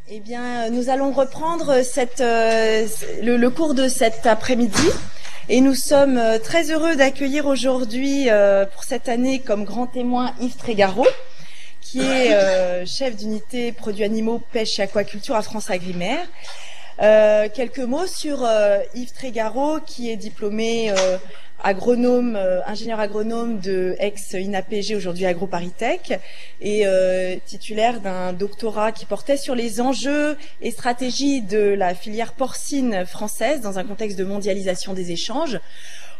Eh bien, nous allons reprendre le cours de cet après-midi et nous sommes très heureux d'accueillir aujourd'hui pour cette année comme grand témoin Yves Trégaro, qui est chef d'unité produits animaux, pêche et aquaculture à France Agrimaire. Quelques mots sur Yves Trégaro, qui est diplômé agronome, ingénieur agronome de ex-INAPG, aujourd'hui AgroParisTech, et titulaire d'un doctorat qui portait sur les enjeux et stratégies de la filière porcine française dans un contexte de mondialisation des échanges.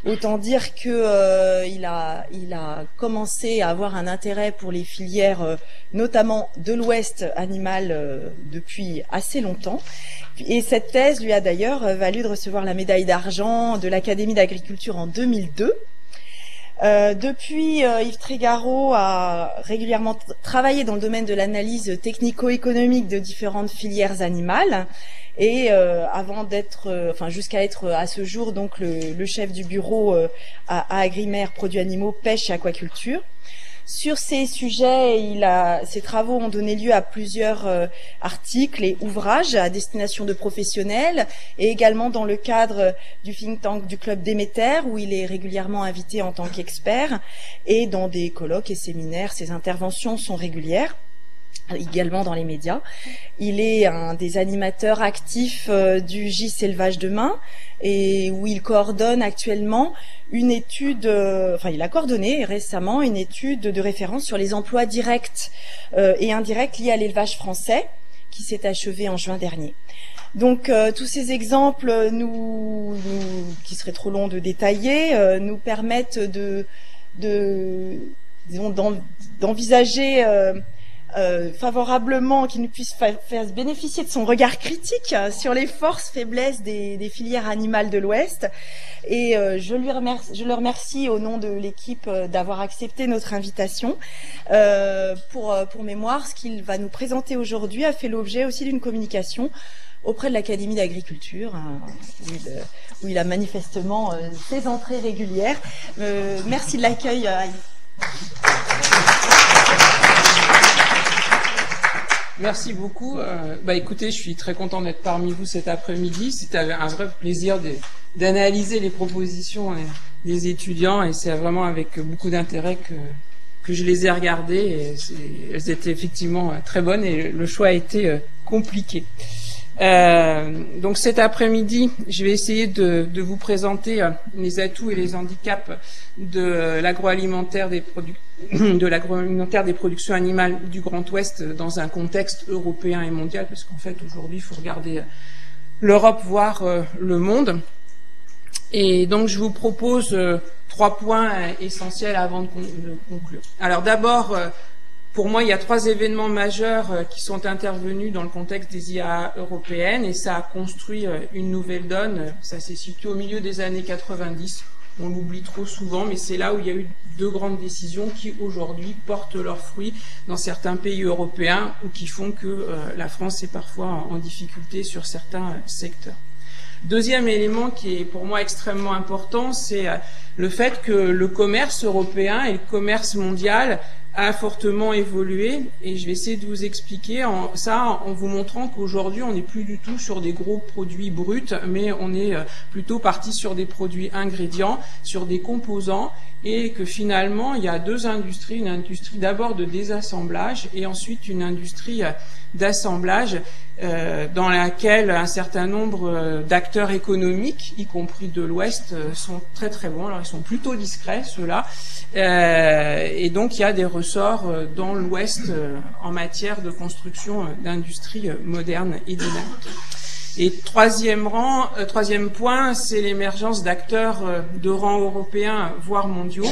Autant dire que il a commencé à avoir un intérêt pour les filières, notamment de l'Ouest animal, depuis assez longtemps. Et cette thèse lui a d'ailleurs valu de recevoir la médaille d'argent de l'Académie d'agriculture en 2002. Depuis, Yves Trégaro a régulièrement travaillé dans le domaine de l'analyse technico-économique de différentes filières animales. Et avant d'être, jusqu'à être à ce jour donc le chef du bureau à Agrimaire, produits animaux, pêche et aquaculture. Sur ces sujets, ses travaux ont donné lieu à plusieurs articles et ouvrages à destination de professionnels, et également dans le cadre du think tank du Club Déméter, où il est régulièrement invité en tant qu'expert, et dans des colloques et séminaires. Ses interventions sont régulières, également dans les médias. Il est un des animateurs actifs du GIS Élevage Demain, et où il coordonne actuellement une étude, il a coordonné récemment une étude de référence sur les emplois directs et indirects liés à l'élevage français, qui s'est achevée en juin dernier. Donc tous ces exemples, qui seraient trop longs de détailler, nous permettent d'envisager favorablement qu'il nous puisse faire bénéficier de son regard critique sur les forces, faiblesses des filières animales de l'Ouest. Et je le remercie au nom de l'équipe d'avoir accepté notre invitation. Pour mémoire, ce qu'il va nous présenter aujourd'hui a fait l'objet aussi d'une communication auprès de l'Académie d'agriculture, où il a manifestement ses entrées régulières. Merci de l'accueil. Merci beaucoup. Écoutez, je suis très content d'être parmi vous cet après-midi. C'était un vrai plaisir d'analyser les propositions des étudiants, et c'est vraiment avec beaucoup d'intérêt que je les ai regardées. Et elles étaient effectivement très bonnes, et le choix a été compliqué. Donc cet après-midi, je vais essayer de vous présenter les atouts et les handicaps de l'agroalimentaire des productions animales du Grand Ouest dans un contexte européen et mondial, parce qu'en fait aujourd'hui il faut regarder l'Europe, voire le monde. Et donc je vous propose 3 points essentiels avant de conclure. Alors d'abord, pour moi, il y a 3 événements majeurs qui sont intervenus dans le contexte des IAA européennes, et ça a construit une nouvelle donne. Ça s'est situé au milieu des années 90. On l'oublie trop souvent, mais c'est là où il y a eu 2 grandes décisions qui aujourd'hui portent leurs fruits dans certains pays européens, ou qui font que la France est parfois en difficulté sur certains secteurs. Deuxième élément qui est pour moi extrêmement important, c'est le fait que le commerce européen et le commerce mondial a fortement évolué, et je vais essayer de vous expliquer ça en vous montrant qu'aujourd'hui on n'est plus du tout sur des gros produits bruts, mais on est plutôt parti sur des produits ingrédients, sur des composants, et que finalement il y a 2 industries, une industrie d'abord de désassemblage et ensuite une industrie d'assemblage, dans laquelle un certain nombre d'acteurs économiques, y compris de l'Ouest, sont très très bons. Alors ils sont plutôt discrets, ceux-là, et donc il y a des ressorts dans l'Ouest en matière de construction d'industrie moderne et dynamique. Et troisième point, c'est l'émergence d'acteurs de rang européen, voire mondiaux,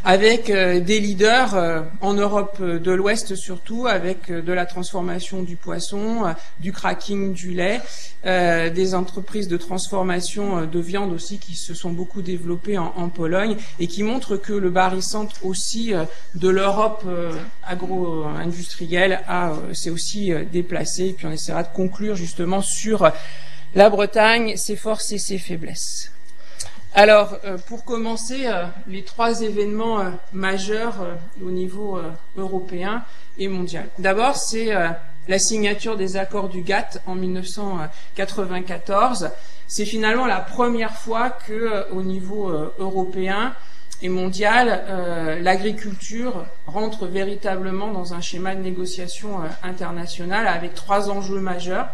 avec des leaders en Europe de l'Ouest surtout, avec de la transformation du poisson, du cracking du lait, des entreprises de transformation de viande aussi qui se sont beaucoup développées en Pologne, et qui montrent que le barycentre aussi de l'Europe agro-industrielle s'est aussi déplacé. Et puis on essaiera de conclure justement sur la Bretagne, ses forces et ses faiblesses. Alors, pour commencer, les 3 événements majeurs au niveau européen et mondial. D'abord, c'est la signature des accords du GATT en 1994. C'est finalement la première fois que, au niveau européen et mondial, l'agriculture rentre véritablement dans un schéma de négociation internationale avec 3 enjeux majeurs.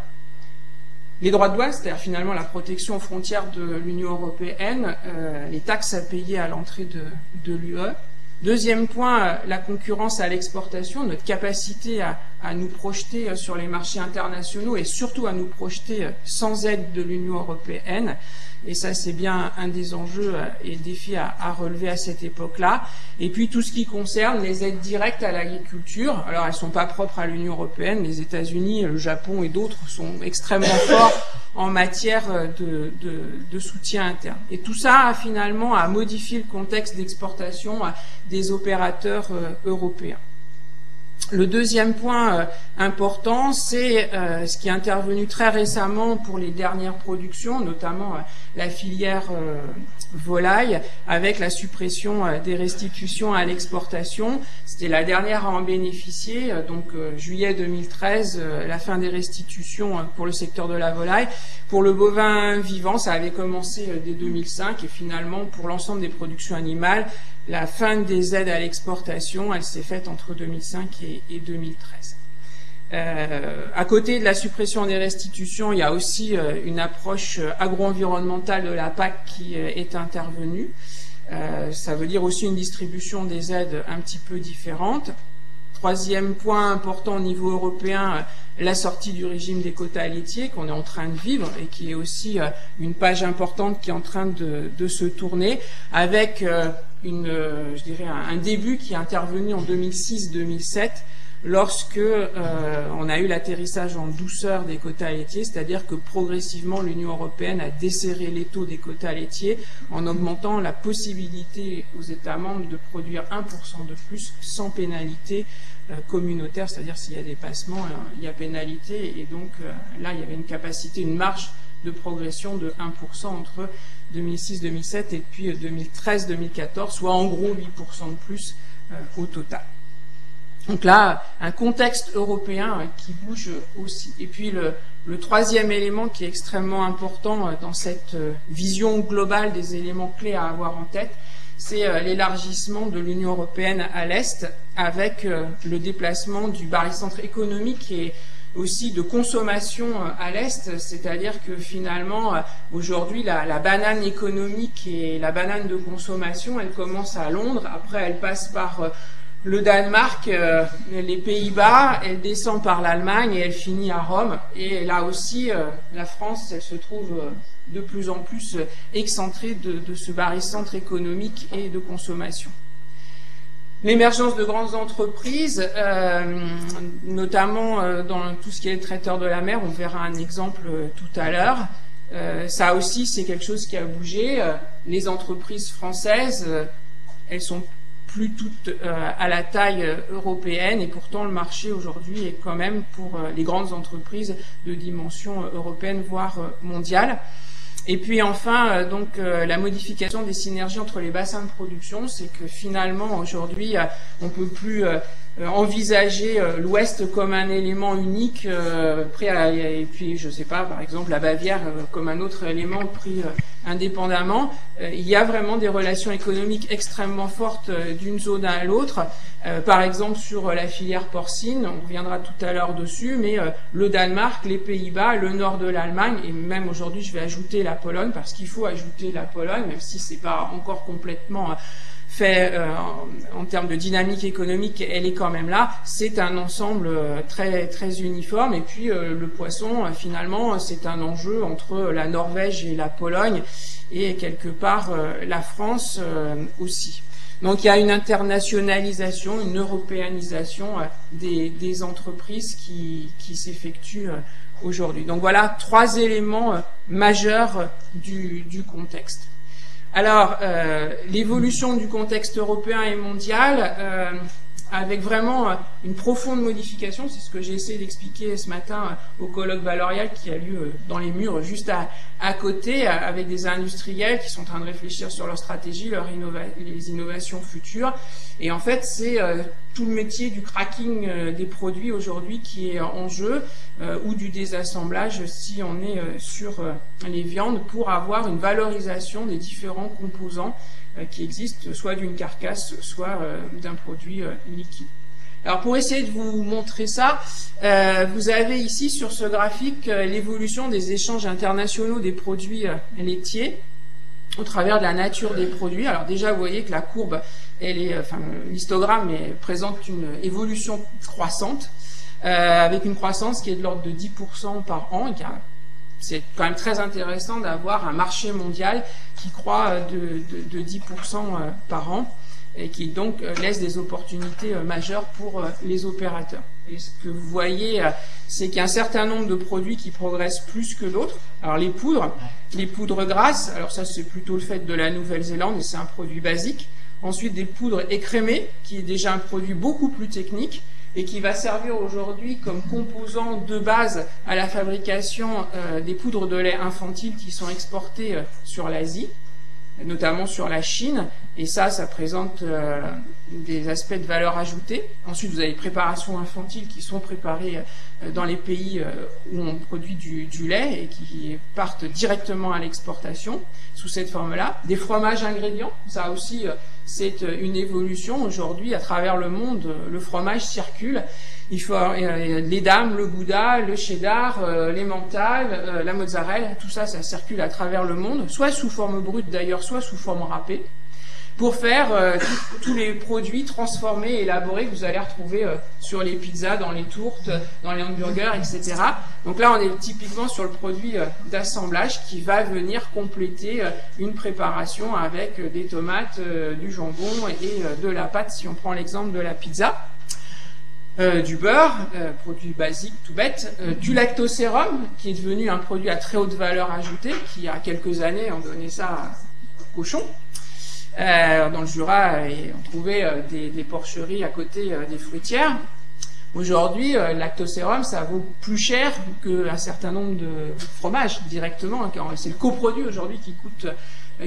Les droits de douane, c'est-à-dire finalement la protection aux frontières de l'Union européenne, les taxes à payer à l'entrée de l'UE. Deuxième point, la concurrence à l'exportation, notre capacité à nous projeter sur les marchés internationaux et surtout à nous projeter sans aide de l'Union européenne. Et ça, c'est bien un des enjeux et défis à relever à cette époque-là. Et puis, tout ce qui concerne les aides directes à l'agriculture. Alors, elles sont pas propres à l'Union européenne. Les États-Unis, le Japon et d'autres sont extrêmement forts en matière de soutien interne. Et tout ça, finalement, a modifié le contexte d'exportation des opérateurs européens. Le deuxième point important, c'est ce qui est intervenu très récemment pour les dernières productions, notamment la filière volaille, avec la suppression des restitutions à l'exportation. C'était la dernière à en bénéficier, donc juillet 2013, la fin des restitutions pour le secteur de la volaille. Pour le bovin vivant, ça avait commencé dès 2005 et finalement, pour l'ensemble des productions animales, la fin des aides à l'exportation, elle s'est faite entre 2005 et 2013. À côté de la suppression des restitutions, il y a aussi une approche agro-environnementale de la PAC qui est intervenue. Ça veut dire aussi une distribution des aides un petit peu différente. Troisième point important au niveau européen, la sortie du régime des quotas laitiers qu'on est en train de vivre et qui est aussi une page importante qui est en train de se tourner avec je dirais un début qui est intervenu en 2006-2007 lorsque on a eu l'atterrissage en douceur des quotas laitiers, c'est-à-dire que progressivement l'Union européenne a desserré l'étau des quotas laitiers en augmentant la possibilité aux États membres de produire 1% de plus sans pénalité communautaire, c'est-à-dire s'il y a dépassement, il y a pénalité, et donc là il y avait une capacité, une marge de progression de 1% entre 2006-2007 et puis 2013-2014, soit en gros 8% de plus au total. Donc là, un contexte européen qui bouge aussi. Et puis le troisième élément qui est extrêmement important dans cette vision globale des éléments clés à avoir en tête, c'est l'élargissement de l'Union européenne à l'Est avec le déplacement du barycentre économique et aussi de consommation à l'Est, c'est-à-dire que finalement, aujourd'hui, la banane économique et la banane de consommation, elle commence à Londres, après elle passe par le Danemark, les Pays-Bas, elle descend par l'Allemagne et elle finit à Rome. Et là aussi, la France, elle se trouve de plus en plus excentrée de ce barycentre économique et de consommation. L'émergence de grandes entreprises, notamment dans tout ce qui est traiteur de la mer, on verra un exemple tout à l'heure. Ça aussi, c'est quelque chose qui a bougé. Les entreprises françaises, elles sont plus toutes à la taille européenne et pourtant le marché aujourd'hui est quand même pour les grandes entreprises de dimension européenne voire mondiale. Et puis enfin, la modification des synergies entre les bassins de production, c'est que finalement aujourd'hui, on peut plus envisager l'Ouest comme un élément unique, et puis je sais pas, par exemple la Bavière comme un autre élément pris indépendamment. Il y a vraiment des relations économiques extrêmement fortes d'une zone à l'autre. Par exemple sur la filière porcine, on reviendra tout à l'heure dessus, mais le Danemark, les Pays-Bas, le nord de l'Allemagne, et même aujourd'hui je vais ajouter la Pologne, parce qu'il faut ajouter la Pologne, même si c'est pas encore complètement fait en termes de dynamique économique, elle est quand même là. C'est un ensemble très très uniforme. Et puis le poisson, finalement, c'est un enjeu entre la Norvège et la Pologne, et quelque part la France aussi. Donc il y a une internationalisation, une européanisation des entreprises qui s'effectuent aujourd'hui. Donc voilà 3 éléments majeurs du contexte. Alors l'évolution du contexte européen et mondial, avec vraiment une profonde modification. C'est ce que j'ai essayé d'expliquer ce matin au colloque Valorial qui a lieu dans les murs juste à côté, avec des industriels qui sont en train de réfléchir sur leur stratégie, les innovations futures. Et en fait, c'est tout le métier du cracking des produits aujourd'hui qui est en jeu, ou du désassemblage si on est sur les viandes, pour avoir une valorisation des différents composants qui existent, soit d'une carcasse, soit d'un produit liquide. Alors pour essayer de vous montrer ça, vous avez ici sur ce graphique l'évolution des échanges internationaux des produits laitiers au travers de la nature des produits. Alors déjà, vous voyez que la courbe, l'histogramme présente une évolution croissante, avec une croissance qui est de l'ordre de 10% par an. C'est quand même très intéressant d'avoir un marché mondial qui croît de 10% par an, et qui donc laisse des opportunités majeures pour les opérateurs. Et ce que vous voyez, c'est qu'il y a un certain nombre de produits qui progressent plus que d'autres. Alors les poudres grasses, alors ça c'est plutôt le fait de la Nouvelle-Zélande, et c'est un produit basique. Ensuite des poudres écrémées, qui est déjà un produit beaucoup plus technique, et qui va servir aujourd'hui comme composant de base à la fabrication des poudres de lait infantile qui sont exportées sur l'Asie, notamment sur la Chine, et ça présente des aspects de valeur ajoutée. Ensuite, vous avez les préparations infantiles qui sont préparées dans les pays où on produit du lait et qui partent directement à l'exportation sous cette forme-là. Des fromages ingrédients, ça aussi, c'est une évolution. Aujourd'hui, à travers le monde, le fromage circule. Il faut l'Edam, le Gouda, le cheddar, l'emmental, la mozzarella, tout ça, ça circule à travers le monde, soit sous forme brute d'ailleurs, soit sous forme râpée, pour faire tous les produits transformés et élaborés que vous allez retrouver sur les pizzas, dans les tourtes, dans les hamburgers, etc. Donc là, on est typiquement sur le produit d'assemblage qui va venir compléter une préparation avec des tomates, du jambon et de la pâte, si on prend l'exemple de la pizza. Du beurre, produit basique tout bête, du lactosérum, qui est devenu un produit à très haute valeur ajoutée, qui il y a quelques années on donnait ça aux cochons. Dans le Jura, on trouvait des porcheries à côté des fruitières. Aujourd'hui, le lactosérum, ça vaut plus cher qu'un certain nombre de fromages directement. C'est le coproduit aujourd'hui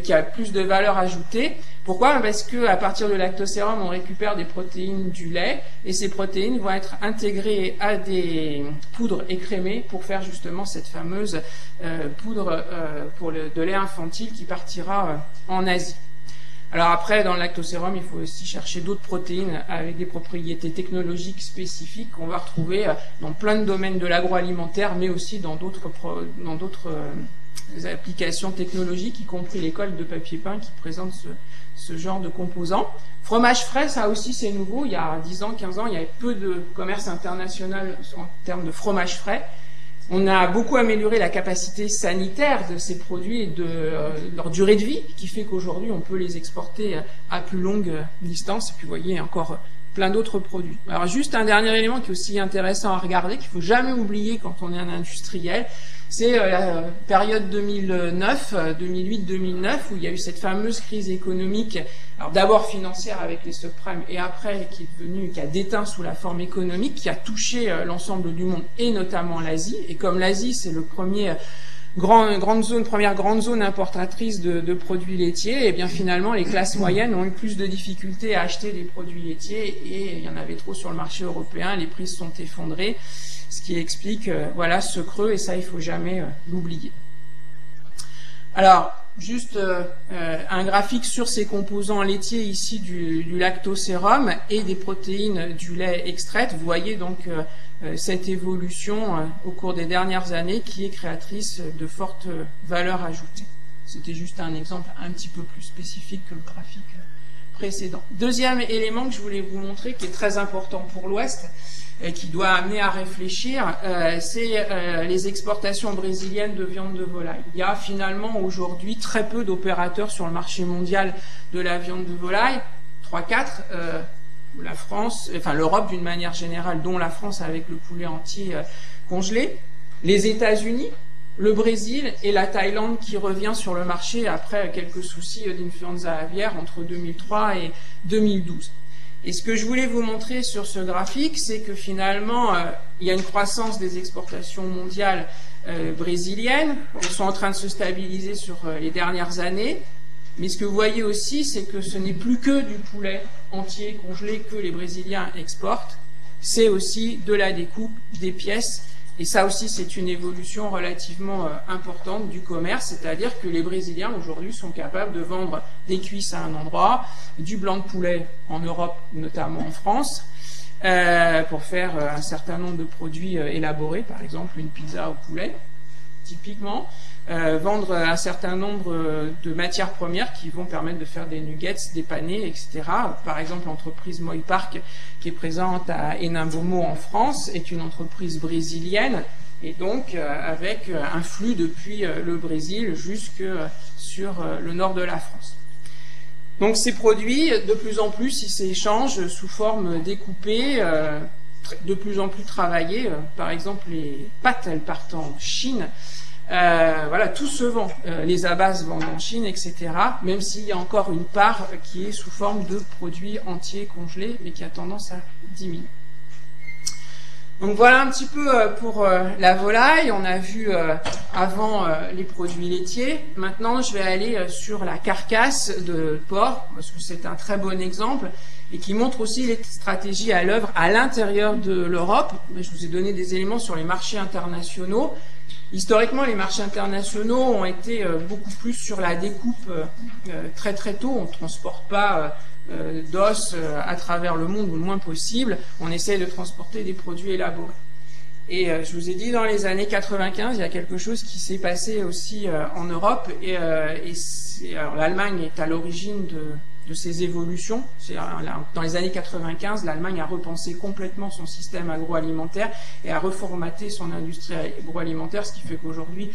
qui a plus de valeur ajoutée. Pourquoi? Parce que à partir de lactosérum, on récupère des protéines du lait, et ces protéines vont être intégrées à des poudres écrémées pour faire justement cette fameuse poudre de lait infantile qui partira en Asie. Alors après, dans le lactosérum, il faut aussi chercher d'autres protéines avec des propriétés technologiques spécifiques qu'on va retrouver dans plein de domaines de l'agroalimentaire, mais aussi dans d'autres applications technologiques, y compris les cols de papier peint qui présentent ce genre de composants. Fromage frais, ça aussi c'est nouveau. Il y a 10 ans, 15 ans, il y avait peu de commerce international en termes de fromage frais. On a beaucoup amélioré la capacité sanitaire de ces produits et de leur durée de vie, qui fait qu'aujourd'hui on peut les exporter à plus longue distance. Et puis vous voyez encore plein d'autres produits. Alors juste un dernier élément qui est aussi intéressant à regarder, qu'il faut jamais oublier quand on est un industriel, c'est la période 2009, 2008-2009, où il y a eu cette fameuse crise économique, alors d'abord financière avec les subprimes, et après qui a déteint sous la forme économique, qui a touché l'ensemble du monde, et notamment l'Asie. Et comme l'Asie, c'est le première grande zone importatrice de produits laitiers, et bien finalement les classes moyennes ont eu plus de difficultés à acheter des produits laitiers, et il y en avait trop sur le marché européen, les prix se sont effondrés, ce qui explique voilà ce creux, et ça il faut jamais l'oublier. Alors juste un graphique sur ces composants laitiers ici du lactosérum et des protéines du lait extraites. Vous voyez donc cette évolution au cours des dernières années qui est créatrice de fortes valeurs ajoutées. C'était juste un exemple un petit peu plus spécifique que le graphique précédent. Deuxième élément que je voulais vous montrer, qui est très important pour l'Ouest, et qui doit amener à réfléchir, c'est les exportations brésiliennes de viande de volaille. Il y a finalement aujourd'hui très peu d'opérateurs sur le marché mondial de la viande de volaille, 3-4, la France, enfin l'Europe d'une manière générale, dont la France avec le poulet entier congelé, les États-Unis, le Brésil et la Thaïlande qui revient sur le marché après quelques soucis d'influenza aviaire entre 2003 et 2012. Et ce que je voulais vous montrer sur ce graphique, c'est que finalement, il y a une croissance des exportations mondiales brésiliennes. Elles sont en train de se stabiliser sur les dernières années. Mais ce que vous voyez aussi, c'est que ce n'est plus que du poulet entier, congelé, que les Brésiliens exportent. C'est aussi de la découpe, des pièces. Et ça aussi, c'est une évolution relativement importante du commerce, c'est-à-dire que les Brésiliens, aujourd'hui, sont capables de vendre des cuisses à un endroit, du blanc de poulet en Europe, notamment en France, pour faire un certain nombre de produits élaborés, par exemple une pizza au poulet, typiquement, vendre un certain nombre de matières premières qui vont permettre de faire des nuggets, des panés, etc. Par exemple, l'entreprise Moy Park, qui est présente à Enambomo en France, est une entreprise brésilienne, et donc avec un flux depuis le Brésil jusque sur le nord de la France. Donc ces produits, de plus en plus, ils s'échangent sous forme découpée, de plus en plus travaillée. Par exemple, les pâtes, elles partent en Chine. Voilà, tout se vend. Les abats se vendent en Chine, etc. Même s'il y a encore une part qui est sous forme de produits entiers congelés, mais qui a tendance à diminuer. Donc voilà un petit peu pour la volaille. On a vu avant les produits laitiers. Maintenant, je vais aller sur la carcasse de porc, parce que c'est un très bon exemple et qui montre aussi les stratégies à l'œuvre à l'intérieur de l'Europe. Je vous ai donné des éléments sur les marchés internationaux. Historiquement, les marchés internationaux ont été beaucoup plus sur la découpe très très tôt. On ne transporte pas d'os à travers le monde, ou le moins possible. On essaye de transporter des produits élaborés. Et je vous ai dit, dans les années 95, il y a quelque chose qui s'est passé aussi en Europe. Alors, l'Allemagne est à l'origine de ces évolutions. Dans les années 95, l'Allemagne a repensé complètement son système agroalimentaire et a reformaté son industrie agroalimentaire, ce qui fait qu'aujourd'hui,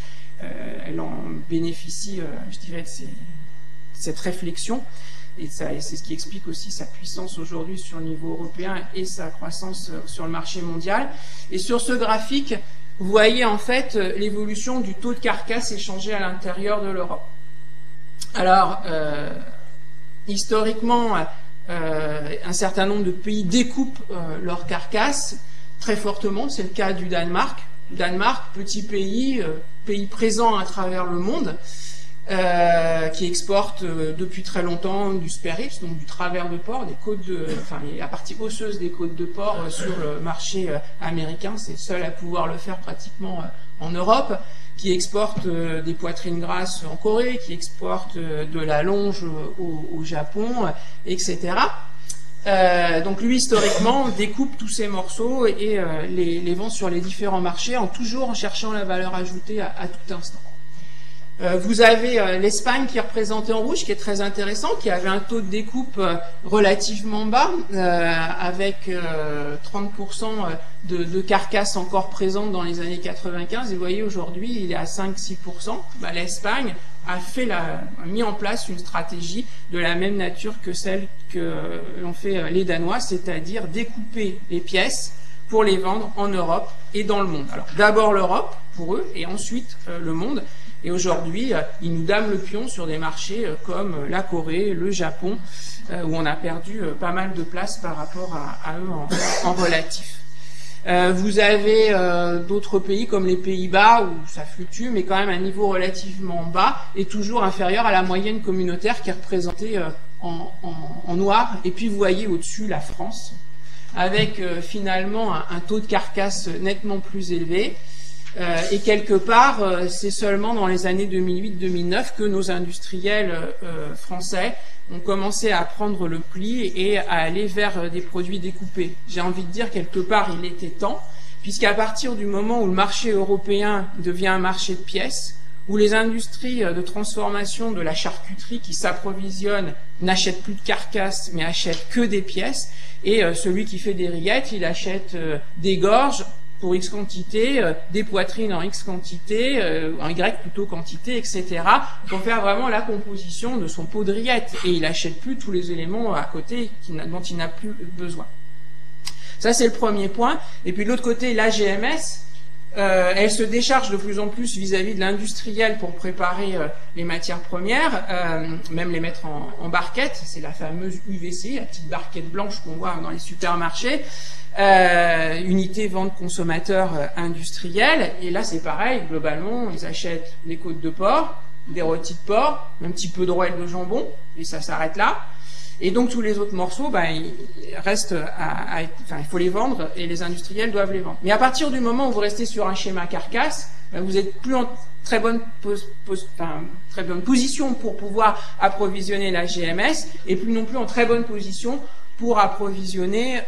elle en bénéficie, je dirais, de cette réflexion. Et c'est ce qui explique aussi sa puissance aujourd'hui sur le niveau européen et sa croissance sur le marché mondial. Et sur ce graphique, vous voyez en fait l'évolution du taux de carcasse échangé à l'intérieur de l'Europe. Alors, historiquement, un certain nombre de pays découpent leur carcasse très fortement. C'est le cas du Danemark. Danemark, petit pays, pays présent à travers le monde, qui exporte depuis très longtemps du spare ribs, donc du travers de porc, la partie osseuse des côtes de porc sur le marché américain. C'est le seul à pouvoir le faire pratiquement en Europe, qui exporte des poitrines grasses en Corée, qui exporte de la longe au Japon, etc. Donc lui, historiquement, découpe tous ces morceaux et les vend sur les différents marchés, toujours en cherchant la valeur ajoutée à tout instant. Vous avez l'Espagne qui est représentée en rouge, qui est très intéressant, qui avait un taux de découpe relativement bas, avec 30% de carcasses encore présentes dans les années 95. Et vous voyez, aujourd'hui, il est à 5-6%. L'Espagne a mis en place une stratégie de la même nature que celle que l'ont fait les Danois, c'est-à-dire découper les pièces pour les vendre en Europe et dans le monde. Alors d'abord l'Europe pour eux et ensuite le monde. Et aujourd'hui, ils nous dament le pion sur des marchés comme la Corée, le Japon, où on a perdu pas mal de place par rapport à eux en relatif. Vous avez d'autres pays comme les Pays-Bas où ça fluctue, mais quand même à un niveau relativement bas et toujours inférieur à la moyenne communautaire qui est représentée en noir. Et puis vous voyez au-dessus la France, avec finalement un taux de carcasse nettement plus élevé. Et quelque part, c'est seulement dans les années 2008-2009 que nos industriels français ont commencé à prendre le pli et à aller vers des produits découpés. J'ai envie de dire, quelque part, il était temps, puisqu'à partir du moment où le marché européen devient un marché de pièces, où les industries de transformation de la charcuterie qui s'approvisionnent n'achètent plus de carcasses, mais achètent que des pièces, et celui qui fait des rillettes, il achète des gorges pour X quantité, des poitrines en X quantité, en Y plutôt quantité, etc. pour faire vraiment la composition de son pot de rillettes. Et il n'achète plus tous les éléments à côté dont il n'a plus besoin. Ça, c'est le premier point. Et puis de l'autre côté, la GMS, Elle se décharge de plus en plus vis-à-vis de l'industriel pour préparer les matières premières, même les mettre en barquette. C'est la fameuse UVC, la petite barquette blanche qu'on voit dans les supermarchés. Unité vente consommateur industriel. Et là, c'est pareil. Globalement, ils achètent des côtes de porc, des rôtis de porc, un petit peu de rouelle de jambon, et ça s'arrête là. Et donc tous les autres morceaux, ils restent il faut les vendre et les industriels doivent les vendre. Mais à partir du moment où vous restez sur un schéma carcasse, vous êtes plus en très bonne position pour pouvoir approvisionner la GMS et plus non plus en très bonne position pour approvisionner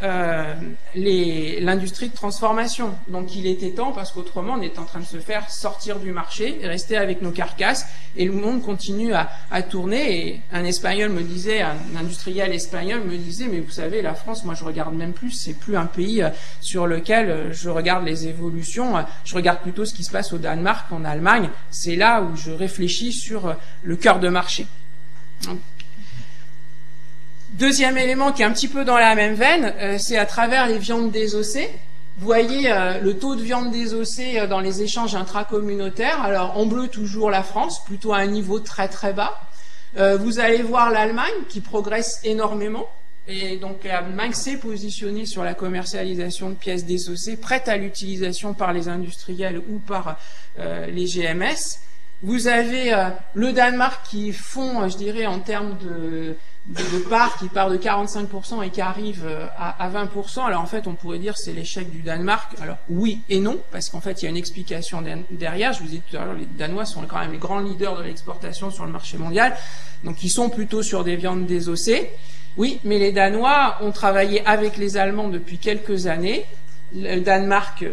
l'industrie de transformation. Donc il était temps, parce qu'autrement on est en train de se faire sortir du marché et rester avec nos carcasses, et le monde continue à tourner. Et un Espagnol me disait, un industriel espagnol me disait, mais vous savez, la France, moi je regarde même plus, c'est plus un pays sur lequel je regarde les évolutions, je regarde plutôt ce qui se passe au Danemark, en Allemagne, c'est là où je réfléchis sur le cœur de marché. Donc, deuxième élément qui est un petit peu dans la même veine, c'est à travers les viandes désossées. Vous voyez le taux de viande désossée dans les échanges intracommunautaires. Alors en bleu toujours la France, plutôt à un niveau très très bas. Vous allez voir l'Allemagne qui progresse énormément. Et donc l'Allemagne s'est positionnée sur la commercialisation de pièces désossées, prête à l'utilisation par les industriels ou par les GMS. Vous avez le Danemark qui fond, je dirais, en termes de part qui part de 45% et qui arrive à 20%. Alors en fait, on pourrait dire c'est l'échec du Danemark. Alors oui et non, parce qu'en fait, il y a une explication derrière. Je vous ai dit tout à l'heure, les Danois sont quand même les grands leaders de l'exportation sur le marché mondial. Donc ils sont plutôt sur des viandes désossées. Oui, mais les Danois ont travaillé avec les Allemands depuis quelques années. Le Danemark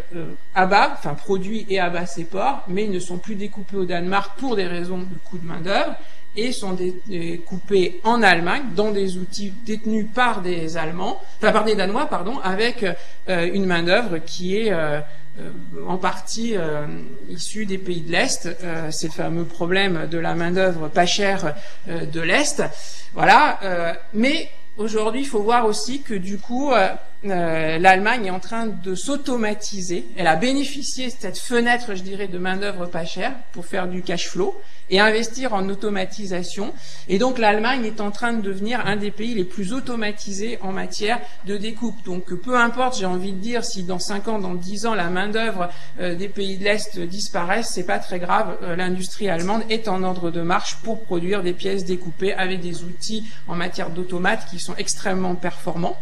produit et abat ses porcs, mais ils ne sont plus découpés au Danemark pour des raisons de coût de main-d'œuvre, et sont découpés en Allemagne dans des outils détenus par des par des Danois, avec une main-d'œuvre qui est en partie issue des pays de l'Est. C'est le fameux problème de la main-d'œuvre pas chère de l'Est. Voilà. Mais aujourd'hui, il faut voir aussi que du coup, l'Allemagne est en train de s'automatiser. Elle a bénéficié de cette fenêtre, je dirais, de main-d'œuvre pas chère pour faire du cash flow et investir en automatisation. Et donc l'Allemagne est en train de devenir un des pays les plus automatisés en matière de découpe. Donc peu importe, j'ai envie de dire, si dans 5 ans, dans 10 ans, la main-d'œuvre des pays de l'Est disparaît, c'est pas très grave. L'industrie allemande est en ordre de marche pour produire des pièces découpées avec des outils en matière d'automates qui sont extrêmement performants.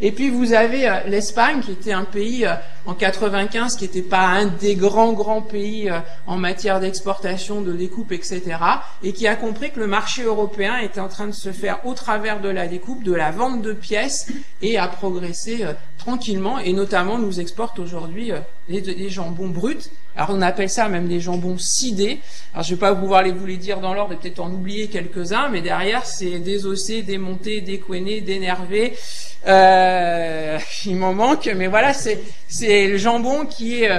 Et puis vous avez l'Espagne, qui était un pays en 95, qui n'était pas un des grands pays en matière d'exportation, de découpe, etc., et qui a compris que le marché européen était en train de se faire au travers de la découpe, de la vente de pièces, et a progressé tranquillement, et notamment nous exporte aujourd'hui des jambons bruts. Alors on appelle ça même des jambons sidés. Alors je vais pas pouvoir vous les dire dans l'ordre et peut-être en oublier quelques-uns, mais derrière c'est désossé, démonté, découenné, dénervé. Il m'en manque, mais voilà, c'est le jambon qui est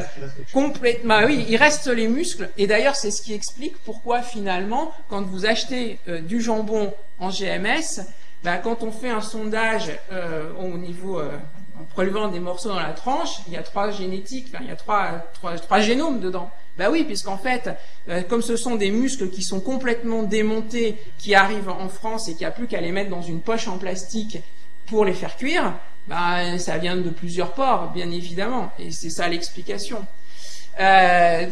complètement... oui, il reste les muscles, et d'ailleurs c'est ce qui explique pourquoi finalement, quand vous achetez du jambon en GMS, quand on fait un sondage au niveau... en prélevant des morceaux dans la tranche, il y a 3 génétiques, il y a trois génomes dedans. Oui, puisqu'en fait, comme ce sont des muscles qui sont complètement démontés, qui arrivent en France et qu'il n'y a plus qu'à les mettre dans une poche en plastique pour les faire cuire, ça vient de plusieurs porcs, bien évidemment, et c'est ça l'explication.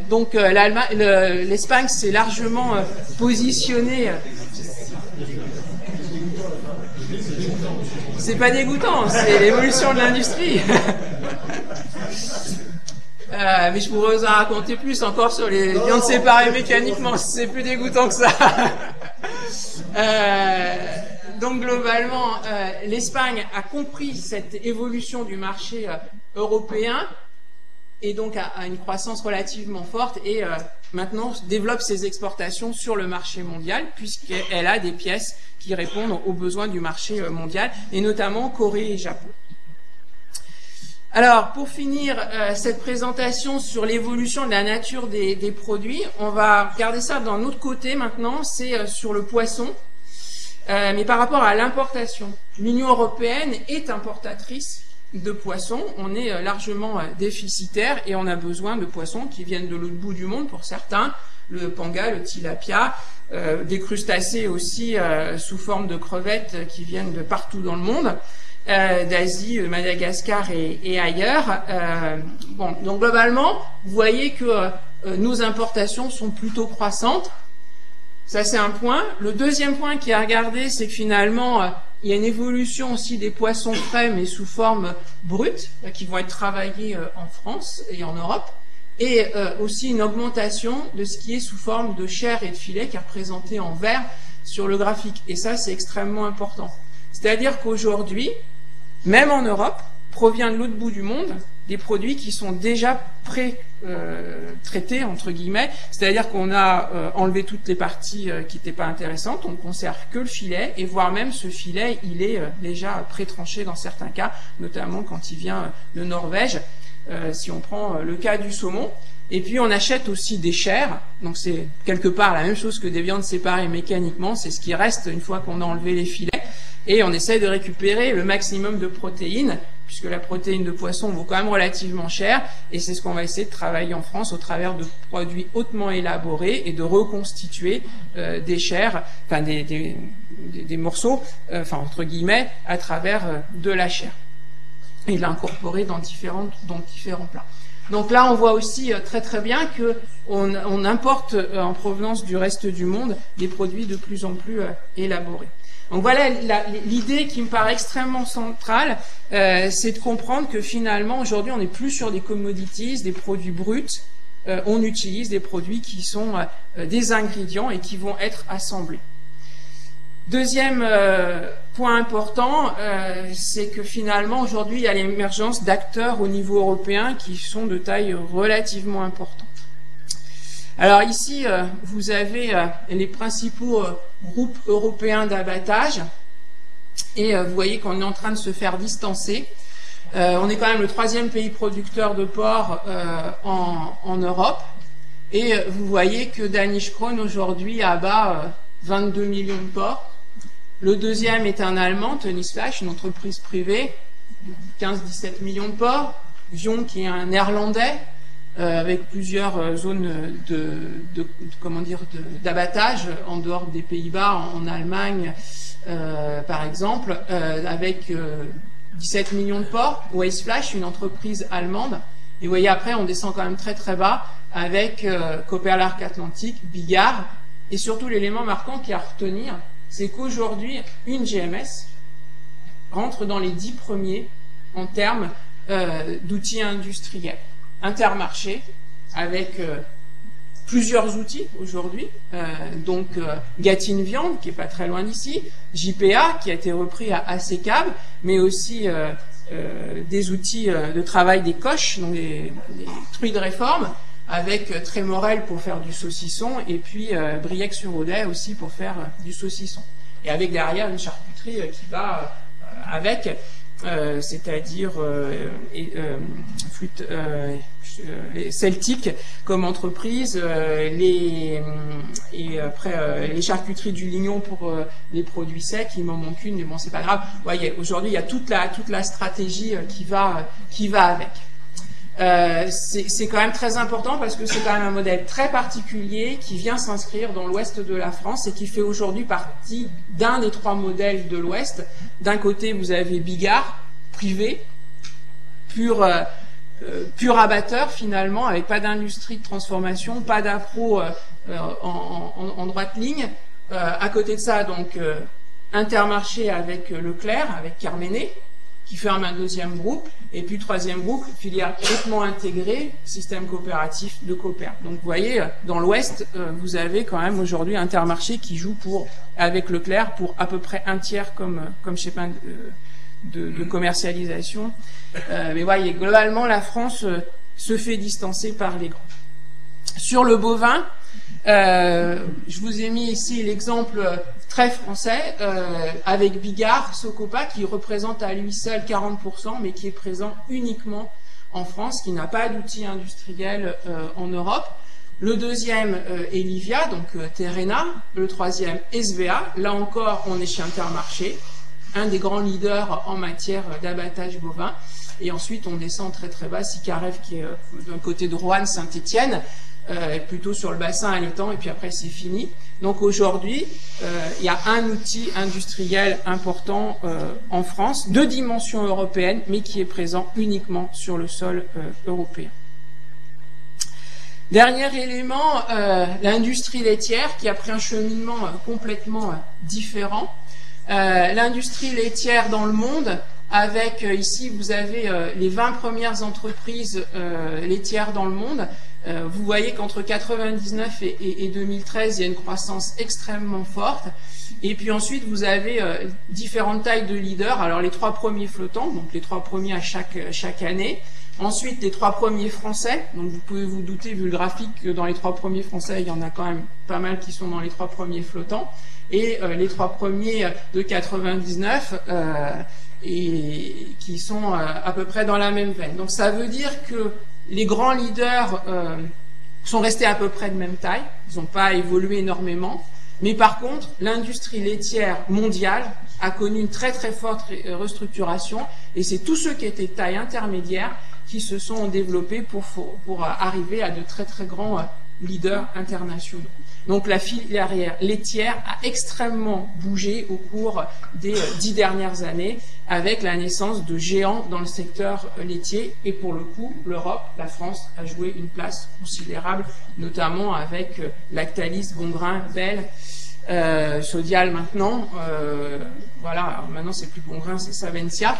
Donc l'Espagne s'est largement positionnée. C'est pas dégoûtant, c'est l'évolution de l'industrie. Mais je pourrais vous en raconter plus encore sur les viandes séparées mécaniquement, c'est plus dégoûtant que ça. Donc globalement, l'Espagne a compris cette évolution du marché européen et donc a une croissance relativement forte et maintenant développe ses exportations sur le marché mondial puisqu'elle a des pièces qui répondent aux besoins du marché mondial et notamment Corée et Japon. Alors, pour finir cette présentation sur l'évolution de la nature des produits, on va regarder ça d'un autre côté maintenant, c'est sur le poisson, mais par rapport à l'importation. L'Union européenne est importatrice de poissons, on est largement déficitaire et on a besoin de poissons qui viennent de l'autre bout du monde pour certains, le panga, le tilapia, des crustacés aussi sous forme de crevettes qui viennent de partout dans le monde, d'Asie, Madagascar et ailleurs. Bon, donc globalement, vous voyez que nos importations sont plutôt croissantes. Ça, c'est un point. Le deuxième point qui est à regarder, c'est que finalement, il y a une évolution aussi des poissons frais, mais sous forme brute, qui vont être travaillés en France et en Europe, et aussi une augmentation de ce qui est sous forme de chair et de filet, qui est représenté en vert sur le graphique. Et ça, c'est extrêmement important. C'est-à-dire qu'aujourd'hui, même en Europe, provient de l'autre bout du monde des produits qui sont déjà traités, entre guillemets, c'est-à-dire qu'on a enlevé toutes les parties qui n'étaient pas intéressantes, on ne conserve que le filet, et voire même ce filet, il est déjà pré-tranché dans certains cas, notamment quand il vient de Norvège, si on prend le cas du saumon. Et puis on achète aussi des chairs, donc c'est quelque part la même chose que des viandes séparées mécaniquement, c'est ce qui reste une fois qu'on a enlevé les filets, et on essaie de récupérer le maximum de protéines, puisque la protéine de poisson vaut quand même relativement cher, et c'est ce qu'on va essayer de travailler en France au travers de produits hautement élaborés et de reconstituer des chairs, enfin des morceaux, enfin entre guillemets, à travers de la chair, et l'incorporer dans différents plats. Donc là, on voit aussi très très bien que on importe en provenance du reste du monde des produits de plus en plus élaborés. Donc voilà l'idée qui me paraît extrêmement centrale, c'est de comprendre que finalement aujourd'hui on n'est plus sur des commodities, des produits bruts, on utilise des produits qui sont des ingrédients et qui vont être assemblés. Deuxième point important, c'est que finalement aujourd'hui il y a l'émergence d'acteurs au niveau européen qui sont de taille relativement importante. Alors ici, vous avez les principaux groupes européens d'abattage, et vous voyez qu'on est en train de se faire distancer. On est quand même le 3e pays producteur de porc en Europe, et vous voyez que Danish Crown aujourd'hui abat 22 millions de porcs. Le deuxième est un Allemand, Tönnies Fleisch, une entreprise privée, 15-17 millions de porcs. Vion, qui est un Néerlandais, avec plusieurs zones d'abattage en dehors des Pays-Bas, en Allemagne par exemple, avec 17 millions de porcs. Weissfleisch, une entreprise allemande. Et vous voyez, après on descend quand même très très bas avec Copperlark Atlantic, Bigard, et surtout l'élément marquant qui est à retenir, c'est qu'aujourd'hui une GMS rentre dans les 10 premiers en termes d'outils industriels. Intermarché, avec plusieurs outils aujourd'hui, donc Gatine Viande, qui est pas très loin d'ici, JPA, qui a été repris à ACCAB, mais aussi des outils de travail des coches, donc des truies de réforme, avec Trémorel pour faire du saucisson, et puis Briec-sur-Audet aussi pour faire du saucisson. Et avec derrière une charcuterie qui va avec, c'est-à-dire Celtic comme entreprise, et après les charcuteries du Lignon pour les produits secs. Il m'en manque une, mais bon, c'est pas grave. Ouais, aujourd'hui il y a toute la stratégie qui va avec. C'est quand même très important parce que c'est quand même un modèle très particulier qui vient s'inscrire dans l'ouest de la France et qui fait aujourd'hui partie d'un des 3 modèles de l'ouest. D'un côté, vous avez Bigard, privé, pur abatteur finalement, avec pas d'industrie de transformation, pas d'appro en droite ligne. À côté de ça, donc Intermarché avec Leclerc, avec Carmenet, qui ferme un 2e groupe, et puis 3e groupe, filière hautement intégrée, système coopératif de Coopère. Donc vous voyez, dans l'Ouest, vous avez quand même aujourd'hui Intermarché qui joue avec Leclerc pour à peu près un tiers comme schéma de commercialisation. Mais voyez, globalement, la France se fait distancer par les grands. Sur le bovin, je vous ai mis ici l'exemple très français avec Bigard, Socopa, qui représente à lui seul 40%, mais qui est présent uniquement en France, qui n'a pas d'outils industriels en Europe. Le deuxième est Livia, donc Terrena. Le troisième, SVA. Là encore, on est chez Intermarché. un des grands leaders en matière d'abattage bovin. Et ensuite, on descend très très bas, Sicarev qui est d'un côté de Roanne, Saint-Étienne, plutôt sur le bassin allaitant, et puis après c'est fini. Donc aujourd'hui, il y a un outil industriel important en France, de dimension européenne, mais qui est présent uniquement sur le sol européen. Dernier élément, l'industrie laitière qui a pris un cheminement complètement différent. L'industrie laitière dans le monde, avec ici vous avez les 20 premières entreprises laitières dans le monde. Vous voyez qu'entre 99 et 2013, il y a une croissance extrêmement forte. Et puis ensuite, vous avez différentes tailles de leaders. Alors les 3 premiers flottants, donc les 3 premiers à chaque année. Ensuite, les 3 premiers français. Donc vous pouvez vous douter, vu le graphique, que dans les 3 premiers français, il y en a quand même pas mal qui sont dans les 3 premiers flottants. Et les 3 premiers de 99 et qui sont à peu près dans la même veine. Donc ça veut dire que les grands leaders sont restés à peu près de même taille, ils n'ont pas évolué énormément, mais par contre, l'industrie laitière mondiale a connu une très très forte restructuration, et c'est tous ceux qui étaient de taille intermédiaire qui se sont développés pour arriver à de très très grands leaders internationaux. Donc la filière laitière a extrêmement bougé au cours des 10 dernières années, avec la naissance de géants dans le secteur laitier. Et pour le coup, l'Europe, la France, a joué une place considérable, notamment avec Lactalis, Bongrain, Bell, Sodial maintenant. Voilà, alors maintenant c'est plus Bongrain, c'est Savencia.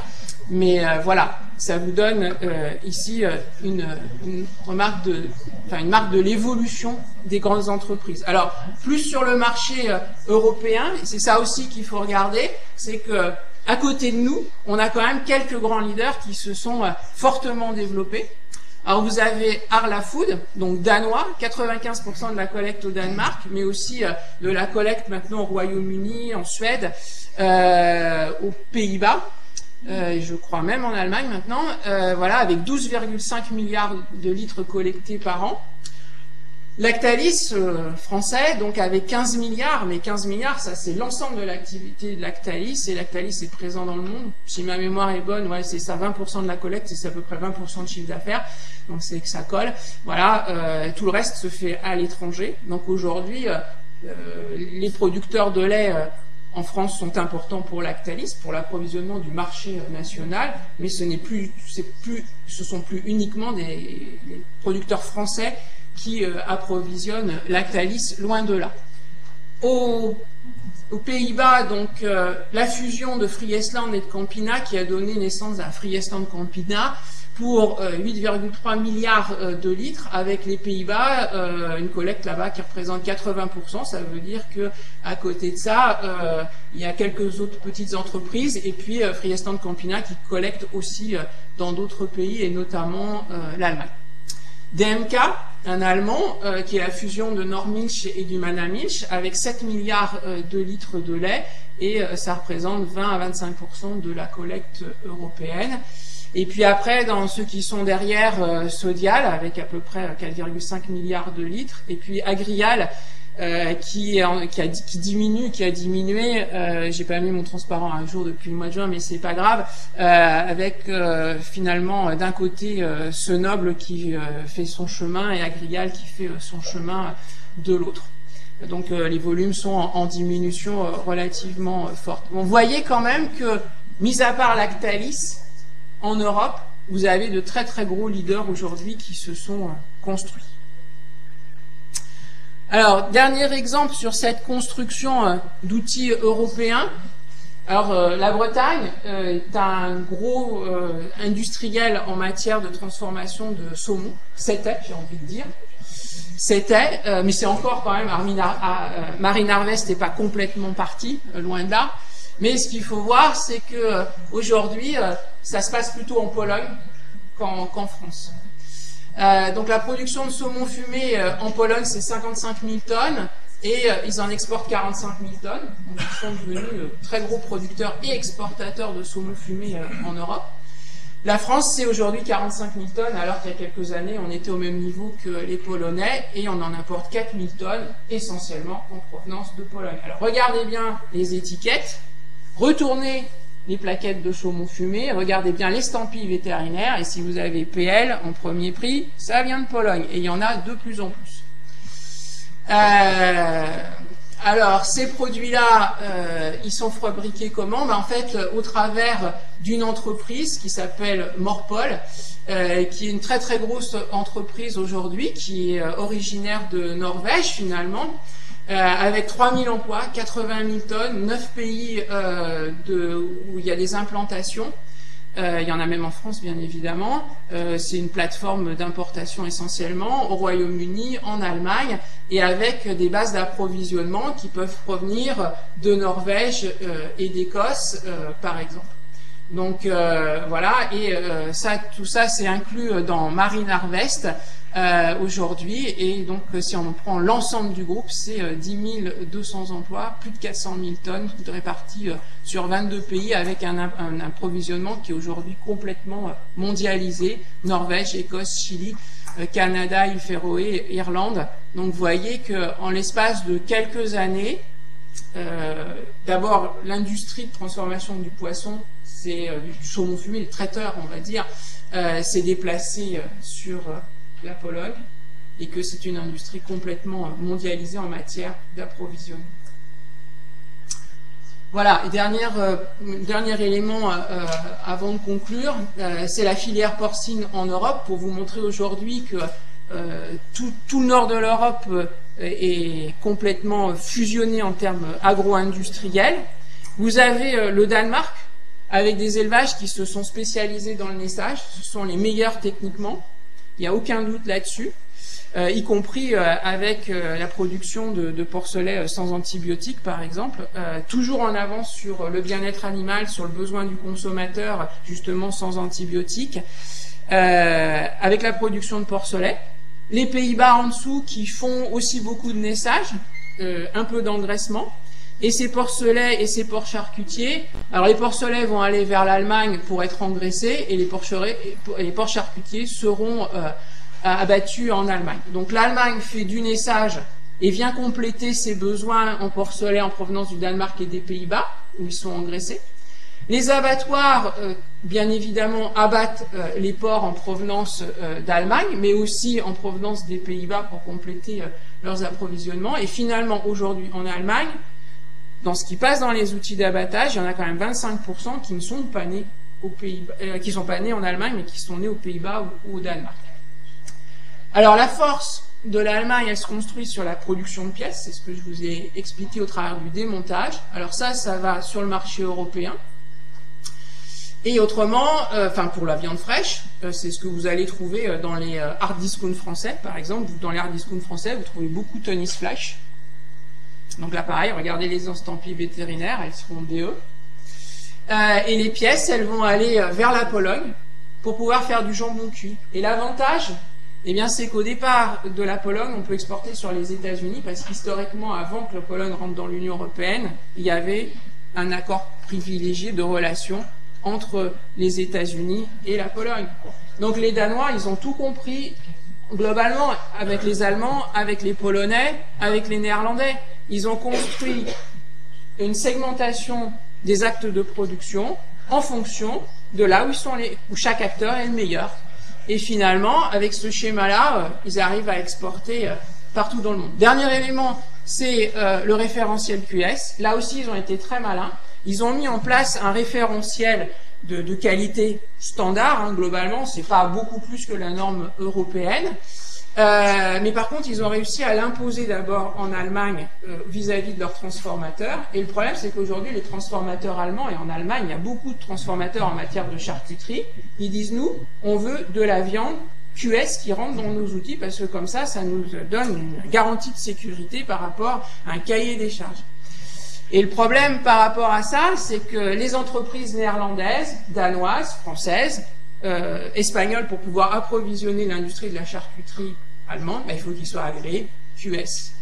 Mais voilà, ça vous donne ici une marque de l'évolution des grandes entreprises. Alors, plus sur le marché européen, c'est ça aussi qu'il faut regarder, c'est que à côté de nous, on a quand même quelques grands leaders qui se sont fortement développés. Alors vous avez Arla Food, donc danois, 95% de la collecte au Danemark, mais aussi de la collecte maintenant au Royaume-Uni, en Suède, aux Pays-Bas. Je crois même en Allemagne maintenant, voilà, avec 12,5 milliards de litres collectés par an. Lactalis, français, donc avec 15 milliards, mais 15 milliards, ça c'est l'ensemble de l'activité de Lactalis, et Lactalis est présent dans le monde. Si ma mémoire est bonne, ouais, c'est ça, 20% de la collecte, et c'est à peu près 20% de chiffre d'affaires, donc c'est que ça colle. Voilà, tout le reste se fait à l'étranger. Donc aujourd'hui, les producteurs de lait en France sont importants pour Lactalis, pour l'approvisionnement du marché national, mais ce sont plus uniquement des producteurs français qui approvisionnent Lactalis, loin de là. Aux Pays-Bas, donc la fusion de Friesland et de Campina qui a donné naissance à Friesland Campina pour 8,3 milliards de litres, avec les Pays-Bas, une collecte là-bas qui représente 80%. Ça veut dire que à côté de ça, il y a quelques autres petites entreprises, et puis Friesland Campina qui collecte aussi dans d'autres pays, et notamment l'Allemagne. DMK, un Allemand, qui est la fusion de Nordmilch et du Manamilch, avec 7 milliards de litres de lait, et ça représente 20 à 25% de la collecte européenne. Et puis après, dans ceux qui sont derrière, Sodial, avec à peu près 4,5 milliards de litres, et puis Agrial, qui a diminué, j'ai pas mis mon transparent à jour depuis le mois de juin, mais c'est pas grave, avec finalement d'un côté Senoble qui fait son chemin, et Agrial qui fait son chemin de l'autre. Donc les volumes sont en diminution relativement forte. Vous voyez quand même que, mis à part Lactalis, en Europe, vous avez de très très gros leaders aujourd'hui qui se sont construits. Alors, dernier exemple sur cette construction d'outils européens. Alors, la Bretagne est un gros industriel en matière de transformation de saumon. C'était, j'ai envie de dire. C'était, mais c'est encore quand même, Marine Harvest n'est pas complètement parti, loin de là. Mais ce qu'il faut voir, c'est que aujourd'hui, ça se passe plutôt en Pologne qu'en France. Donc la production de saumon fumé en Pologne, c'est 55 000 tonnes, et ils en exportent 45 000 tonnes. Donc ils sont devenus très gros producteurs et exportateurs de saumon fumé en Europe. La France, c'est aujourd'hui 45 000 tonnes, alors qu'il y a quelques années, on était au même niveau que les Polonais, et on en importe 4 000 tonnes, essentiellement en provenance de Pologne. Alors regardez bien les étiquettes, retournez les plaquettes de saumon fumé, regardez bien l'estampille vétérinaire, et si vous avez PL en premier prix, ça vient de Pologne, et il y en a de plus en plus. Alors, ces produits-là, ils sont fabriqués comment? En fait, au travers d'une entreprise qui s'appelle Morpol, qui est une très très grosse entreprise aujourd'hui, qui est originaire de Norvège finalement, avec 3000 emplois, 80 000 tonnes, 9 pays où il y a des implantations. Il y en a même en France, bien évidemment. C'est une plateforme d'importation essentiellement, au Royaume-Uni, en Allemagne, et avec des bases d'approvisionnement qui peuvent provenir de Norvège et d'Écosse, par exemple. Donc voilà, et tout ça c'est inclus dans Marine Harvest aujourd'hui, et donc si on prend l'ensemble du groupe, c'est 10 200 emplois, plus de 400 000 tonnes réparties sur 22 pays, avec un approvisionnement qui est aujourd'hui complètement mondialisé: Norvège, Écosse, Chili, Canada, îles Féroé, Irlande. Donc vous voyez qu'en l'espace de quelques années, d'abord l'industrie de transformation du poisson, c'est du saumon fumé, les traiteurs, on va dire, s'est déplacé sur la Pologne, et que c'est une industrie complètement mondialisée en matière d'approvisionnement. Voilà, et dernier élément avant de conclure, c'est la filière porcine en Europe, pour vous montrer aujourd'hui que tout le nord de l'Europe est complètement fusionné en termes agro-industriels. Vous avez le Danemark, avec des élevages qui se sont spécialisés dans le naissage. Ce sont les meilleurs techniquement, il n'y a aucun doute là-dessus, y compris avec la production de porcelets sans antibiotiques, par exemple, toujours en avance sur le bien-être animal, sur le besoin du consommateur, justement sans antibiotiques, avec la production de porcelets. Les Pays-Bas en dessous, qui font aussi beaucoup de naissage, un peu d'engraissement. Et ces porcelets et ces porcs charcutiers, alors les porcelets vont aller vers l'Allemagne pour être engraissés, et les porcs charcutiers seront abattus en Allemagne. Donc l'Allemagne fait du naissage et vient compléter ses besoins en porcelets en provenance du Danemark et des Pays-Bas, où ils sont engraissés. Les abattoirs, bien évidemment, abattent les porcs en provenance d'Allemagne, mais aussi en provenance des Pays-Bas pour compléter leurs approvisionnements. Et finalement, aujourd'hui, en Allemagne, dans ce qui passe dans les outils d'abattage, il y en a quand même 25% qui ne sont pas nés aux Pays-Bas, qui sont pas nés en Allemagne, mais qui sont nés aux Pays-Bas ou au Danemark. Alors la force de l'Allemagne, elle se construit sur la production de pièces, c'est ce que je vous ai expliqué au travers du démontage. Alors ça va sur le marché européen. Et autrement, pour la viande fraîche, c'est ce que vous allez trouver dans les hard discount français, par exemple. Dans les hard discount français, vous trouvez beaucoup Tony's Flash. Donc là, pareil, regardez les estampilles vétérinaires, elles seront DE. Et les pièces, elles vont aller vers la Pologne pour pouvoir faire du jambon cuit. Et l'avantage, eh bien, c'est qu'au départ de la Pologne, on peut exporter sur les États-Unis, parce qu'historiquement, avant que la Pologne rentre dans l'Union européenne, il y avait un accord privilégié de relations entre les États-Unis et la Pologne. Donc les Danois, ils ont tout compris, globalement, avec les Allemands, avec les Polonais, avec les Néerlandais. Ils ont construit une segmentation des actes de production en fonction de là où chaque acteur est le meilleur. Et finalement, avec ce schéma-là, ils arrivent à exporter partout dans le monde. Dernier élément, c'est le référentiel QS. Là aussi, ils ont été très malins. Ils ont mis en place un référentiel de qualité standard. Globalement, c'est pas beaucoup plus que la norme européenne. Mais par contre, ils ont réussi à l'imposer d'abord en Allemagne vis-à-vis de leurs transformateurs. Et le problème, c'est qu'aujourd'hui, les transformateurs allemands, et en Allemagne, il y a beaucoup de transformateurs en matière de charcuterie, ils disent, nous, on veut de la viande QS qui rentre dans nos outils, parce que comme ça nous donne une garantie de sécurité par rapport à un cahier des charges. Et le problème par rapport à ça, c'est que les entreprises néerlandaises, danoises, françaises, espagnoles, pour pouvoir approvisionner l'industrie de la charcuterie allemande, il faut qu'ils soient agréés QS.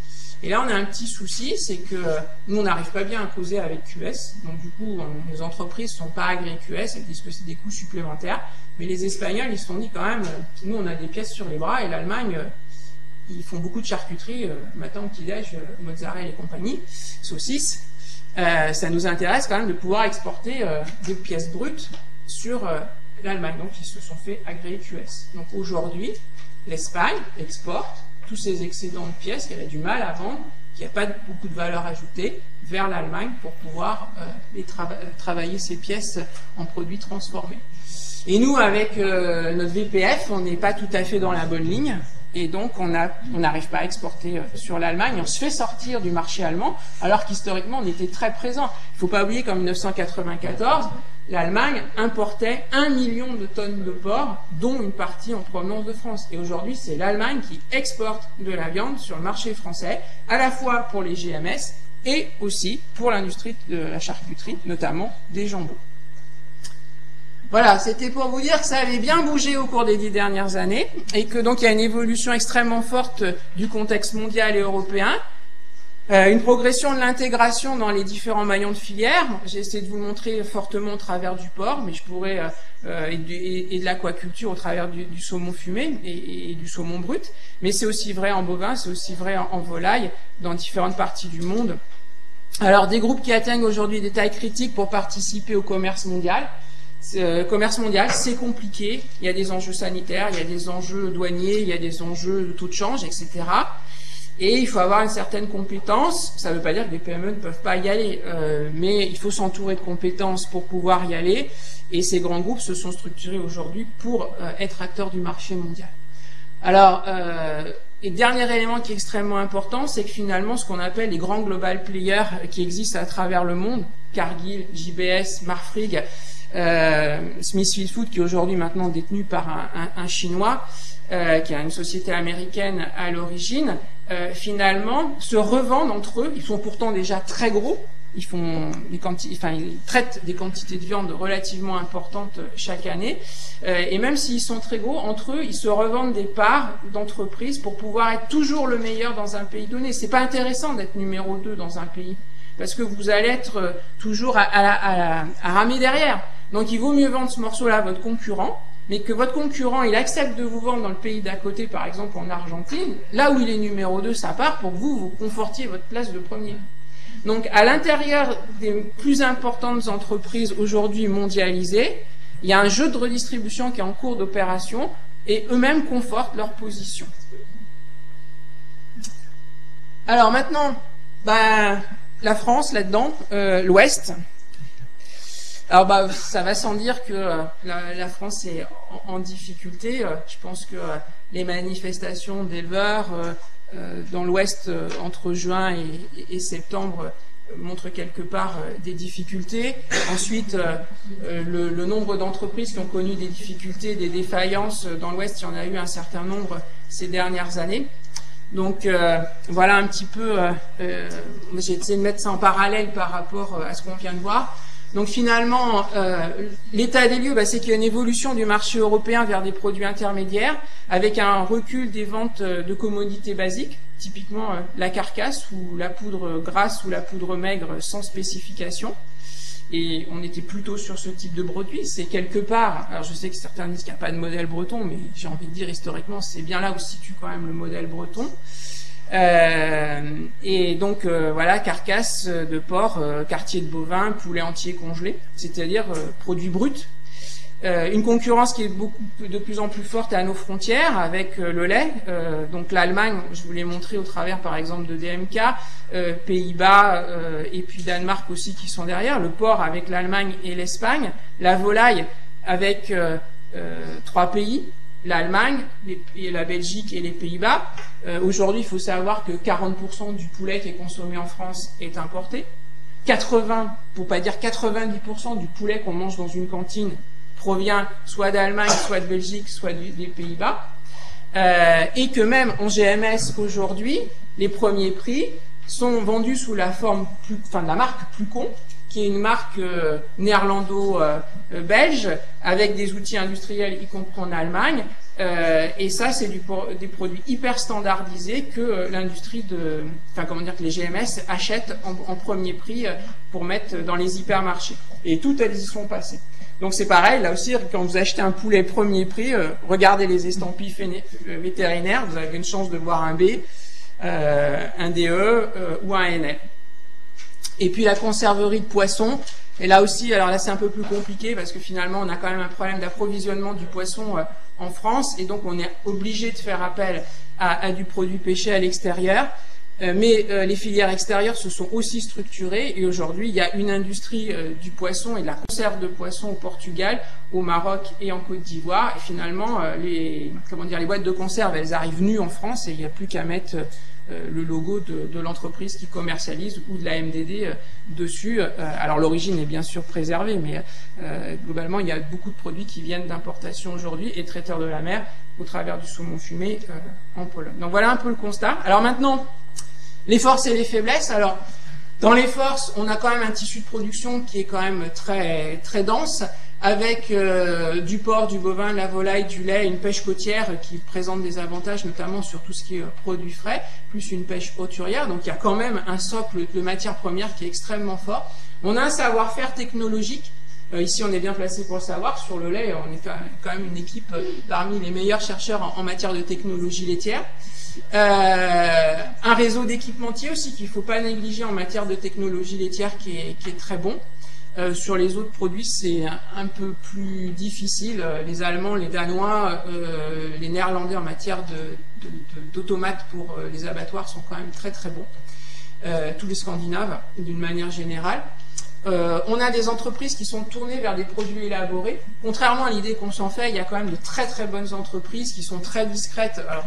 Et là, on a un petit souci, c'est que nous, on n'arrive pas bien à causer avec QS. Donc, du coup, les entreprises ne sont pas agréées QS, elles disent que c'est des coûts supplémentaires. Mais les Espagnols, ils se sont dit quand même, nous, on a des pièces sur les bras, et l'Allemagne, ils font beaucoup de charcuterie, matin au petit-déj, mozzarella et compagnie, saucisses. ça nous intéresse quand même de pouvoir exporter des pièces brutes sur l'Allemagne. Donc, ils se sont fait agréer QS. Donc, aujourd'hui, l'Espagne exporte tous ces excédents de pièces qu'elle a du mal à vendre, qui n'a pas beaucoup de valeur ajoutée, vers l'Allemagne pour pouvoir travailler ces pièces en produits transformés. Et nous, avec notre VPF, on n'est pas tout à fait dans la bonne ligne. Et donc, on n'arrive pas à exporter sur l'Allemagne. On se fait sortir du marché allemand, alors qu'historiquement, on était très présent. Il ne faut pas oublier qu'en 1994, l'Allemagne importait 1 million de tonnes de porc, dont une partie en provenance de France. Et aujourd'hui, c'est l'Allemagne qui exporte de la viande sur le marché français, à la fois pour les GMS et aussi pour l'industrie de la charcuterie, notamment des jambons. Voilà, c'était pour vous dire que ça avait bien bougé au cours des 10 dernières années et que donc il y a une évolution extrêmement forte du contexte mondial et européen, une progression de l'intégration dans les différents maillons de filière. J'ai essayé de vous le montrer fortement au travers du porc, mais je pourrais et de l'aquaculture au travers du saumon fumé et du saumon brut. Mais c'est aussi vrai en bovin, c'est aussi vrai en volaille dans différentes parties du monde. Alors des groupes qui atteignent aujourd'hui des tailles critiques pour participer au commerce mondial. Commerce mondial, c'est compliqué. Il y a des enjeux sanitaires, il y a des enjeux douaniers, il y a des enjeux de taux de change, etc. Et il faut avoir une certaine compétence. Ça ne veut pas dire que les PME ne peuvent pas y aller, mais il faut s'entourer de compétences pour pouvoir y aller. Et ces grands groupes se sont structurés aujourd'hui pour être acteurs du marché mondial. Alors, et dernier élément qui est extrêmement important, c'est que finalement, ce qu'on appelle les grands global players qui existent à travers le monde, Cargill, JBS, Marfrig, Smithfield Food, qui est aujourd'hui maintenant détenu par un Chinois, qui est une société américaine à l'origine, finalement se revendent entre eux. Ils sont pourtant déjà très gros. Ils traitent des quantités de viande relativement importantes chaque année. Et même s'ils sont très gros, entre eux, ils se revendent des parts d'entreprise pour pouvoir être toujours le meilleur dans un pays donné. C'est pas intéressant d'être numéro 2 dans un pays, parce que vous allez être toujours à ramer derrière. Donc il vaut mieux vendre ce morceau-là à votre concurrent, mais que votre concurrent, il accepte de vous vendre dans le pays d'à côté, par exemple en Argentine, là où il est numéro 2, ça part, pour que vous confortiez votre place de premier. Donc à l'intérieur des plus importantes entreprises aujourd'hui mondialisées, il y a un jeu de redistribution qui est en cours d'opération, et eux-mêmes confortent leur position. Alors maintenant, la France là-dedans, l'Ouest. Alors ça va sans dire que la France est en difficulté. Je pense que les manifestations d'éleveurs dans l'Ouest entre juin et septembre montrent quelque part des difficultés. Ensuite, le nombre d'entreprises qui ont connu des difficultés, des défaillances dans l'Ouest, il y en a eu un certain nombre ces dernières années. Donc voilà un petit peu, j'ai essayé de mettre ça en parallèle par rapport à ce qu'on vient de voir. Donc finalement, l'état des lieux, c'est qu'il y a une évolution du marché européen vers des produits intermédiaires, avec un recul des ventes de commodités basiques, typiquement la carcasse ou la poudre grasse ou la poudre maigre sans spécification. Et on était plutôt sur ce type de produit. C'est quelque part, alors je sais que certains disent qu'il n'y a pas de modèle breton, mais j'ai envie de dire historiquement, c'est bien là où se situe quand même le modèle breton. Et donc voilà, carcasse de porc, quartier de bovin, poulet entier congelé, c'est-à-dire produits bruts. Une concurrence qui est de plus en plus forte à nos frontières avec le lait. Donc l'Allemagne, je vous l'ai montré au travers par exemple de DMK, Pays-Bas et puis Danemark aussi qui sont derrière. Le porc avec l'Allemagne et l'Espagne. La volaille avec 3 pays. L'Allemagne, la Belgique et les Pays-Bas. Aujourd'hui, il faut savoir que 40% du poulet qui est consommé en France est importé. 80, pour pas dire 90% du poulet qu'on mange dans une cantine provient soit d'Allemagne, soit de Belgique, soit des Pays-Bas. Et que même en GMS aujourd'hui, les premiers prix sont vendus sous la forme de la marque Plucon, qui est une marque néerlando-belge, avec des outils industriels, y compris en Allemagne. Et ça, c'est des produits hyper standardisés que l'industrie que les GMS achètent en premier prix pour mettre dans les hypermarchés. Et toutes elles y sont passées. Donc c'est pareil, là aussi, quand vous achetez un poulet premier prix, regardez les estampilles vétérinaires, vous avez une chance de voir un B, un DE ou un NL. Et puis la conserverie de poissons. Et là aussi, alors là c'est un peu plus compliqué parce que finalement on a quand même un problème d'approvisionnement du poisson en France et donc on est obligé de faire appel à du produit pêché à l'extérieur. Mais les filières extérieures se sont aussi structurées et aujourd'hui il y a une industrie du poisson et de la conserve de poisson au Portugal, au Maroc et en Côte d'Ivoire. Et finalement les boîtes de conserve elles arrivent nues en France et il n'y a plus qu'à mettre le logo de l'entreprise qui commercialise ou de la MDD dessus. Alors l'origine est bien sûr préservée, mais globalement il y a beaucoup de produits qui viennent d'importation aujourd'hui et traiteurs de la mer au travers du saumon fumé en Pologne. Donc voilà un peu le constat. Alors maintenant, les forces et les faiblesses. Alors dans les forces, on a quand même un tissu de production qui est quand même très très dense, avec du porc, du bovin, de la volaille, du lait, une pêche côtière qui présente des avantages notamment sur tout ce qui est produits frais, plus une pêche hauturière. Donc il y a quand même un socle de matières premières qui est extrêmement fort. On a un savoir-faire technologique. Ici, on est bien placé pour le savoir. Sur le lait, on est quand même une équipe parmi les meilleurs chercheurs en matière de technologie laitière. Un réseau d'équipementiers aussi qu'il ne faut pas négliger en matière de technologie laitière qui est très bon. Sur les autres produits, c'est un peu plus difficile. Les Allemands, les Danois, les Néerlandais en matière d'automates pour les abattoirs sont quand même très très bons. Tous les Scandinaves, d'une manière générale. On a des entreprises qui sont tournées vers des produits élaborés. Contrairement à l'idée qu'on s'en fait, il y a quand même de très très bonnes entreprises qui sont très discrètes. Alors,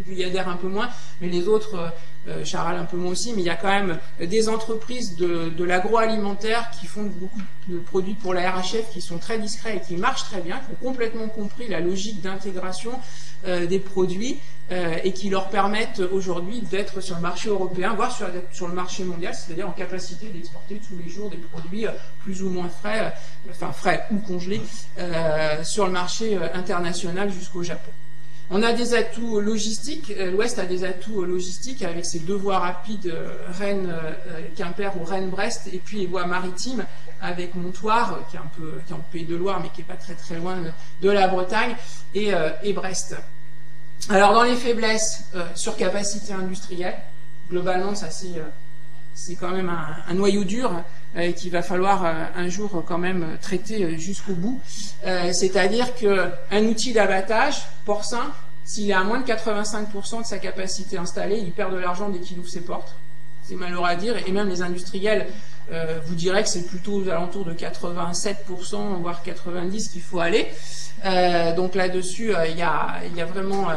il y adhère un peu moins, mais les autres, Charal un peu moins aussi, mais il y a quand même des entreprises de l'agroalimentaire qui font beaucoup de produits pour la RHF qui sont très discrets et qui marchent très bien, qui ont complètement compris la logique d'intégration des produits et qui leur permettent aujourd'hui d'être sur le marché européen, voire sur le marché mondial, c'est-à-dire en capacité d'exporter tous les jours des produits plus ou moins frais, enfin frais ou congelés, sur le marché international jusqu'au Japon. On a des atouts logistiques, l'Ouest a des atouts logistiques avec ses deux voies rapides, Rennes-Quimper ou Rennes-Brest, et puis les voies maritimes avec Montoire, qui est en Pays de Loire, mais qui n'est pas très très loin de la Bretagne, et Brest. Alors dans les faiblesses, surcapacité industrielle, globalement ça c'est quand même un noyau dur qu'il va falloir un jour quand même traiter jusqu'au bout. C'est-à-dire qu'un outil d'abattage porcin, s'il est à moins de 85% de sa capacité installée, il perd de l'argent dès qu'il ouvre ses portes. C'est malheureux à dire, et même les industriels vous diraient que c'est plutôt aux alentours de 87%, voire 90% qu'il faut aller. Donc là-dessus, il y a vraiment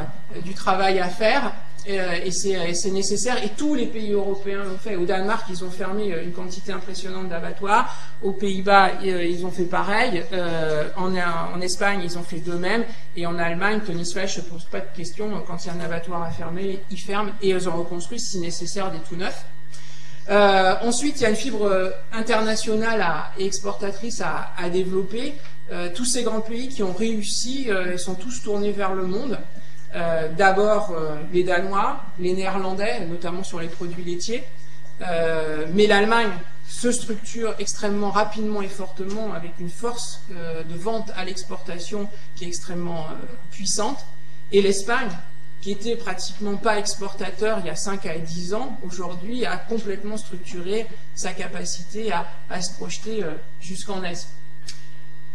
du travail à faire. Et c'est nécessaire, et tous les pays européens l'ont fait. Au Danemark, ils ont fermé une quantité impressionnante d'abattoirs. Aux Pays-Bas, ils ont fait pareil. En Espagne, ils ont fait de même. Et en Allemagne, Tony Flesch ne pose pas de questions. Quand il y a un abattoir à fermer, ils ferment et ils en reconstruisent si nécessaire des tout neufs. Ensuite, il y a une fibre internationale et exportatrice à développer. Tous ces grands pays qui ont réussi sont tous tournés vers le monde. D'abord les Danois, les Néerlandais, notamment sur les produits laitiers, mais l'Allemagne se structure extrêmement rapidement et fortement avec une force de vente à l'exportation qui est extrêmement puissante, et l'Espagne, qui était pratiquement pas exportateur il y a 5 à 10 ans, aujourd'hui a complètement structuré sa capacité à se projeter jusqu'en Asie.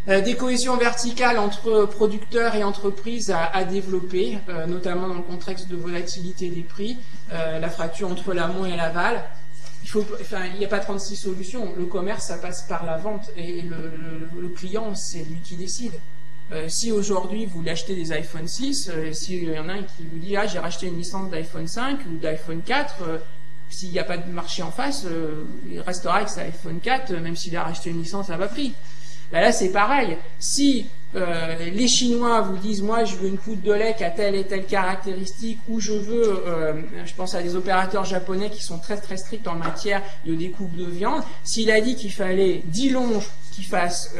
Des cohésions verticales entre producteurs et entreprises à développer, notamment dans le contexte de volatilité des prix, la fracture entre l'amont et l'aval. Il n'y a pas 36 solutions. Le commerce, ça passe par la vente, et le client, c'est lui qui décide. Si aujourd'hui vous voulez acheter des iPhone 6, s'il y en a un qui vous dit « Ah, j'ai racheté une licence d'iPhone 5 ou d'iPhone 4 », s'il n'y a pas de marché en face, il restera avec sa iPhone 4, même s'il a racheté une licence à bas prix. Là, c'est pareil. Si les Chinois vous disent « Moi, je veux une poudre de lait qui a telle et telle caractéristique » ou je veux, je pense à des opérateurs japonais qui sont très très stricts en matière de découpe de viande, s'il a dit qu'il fallait 10 longes qui fassent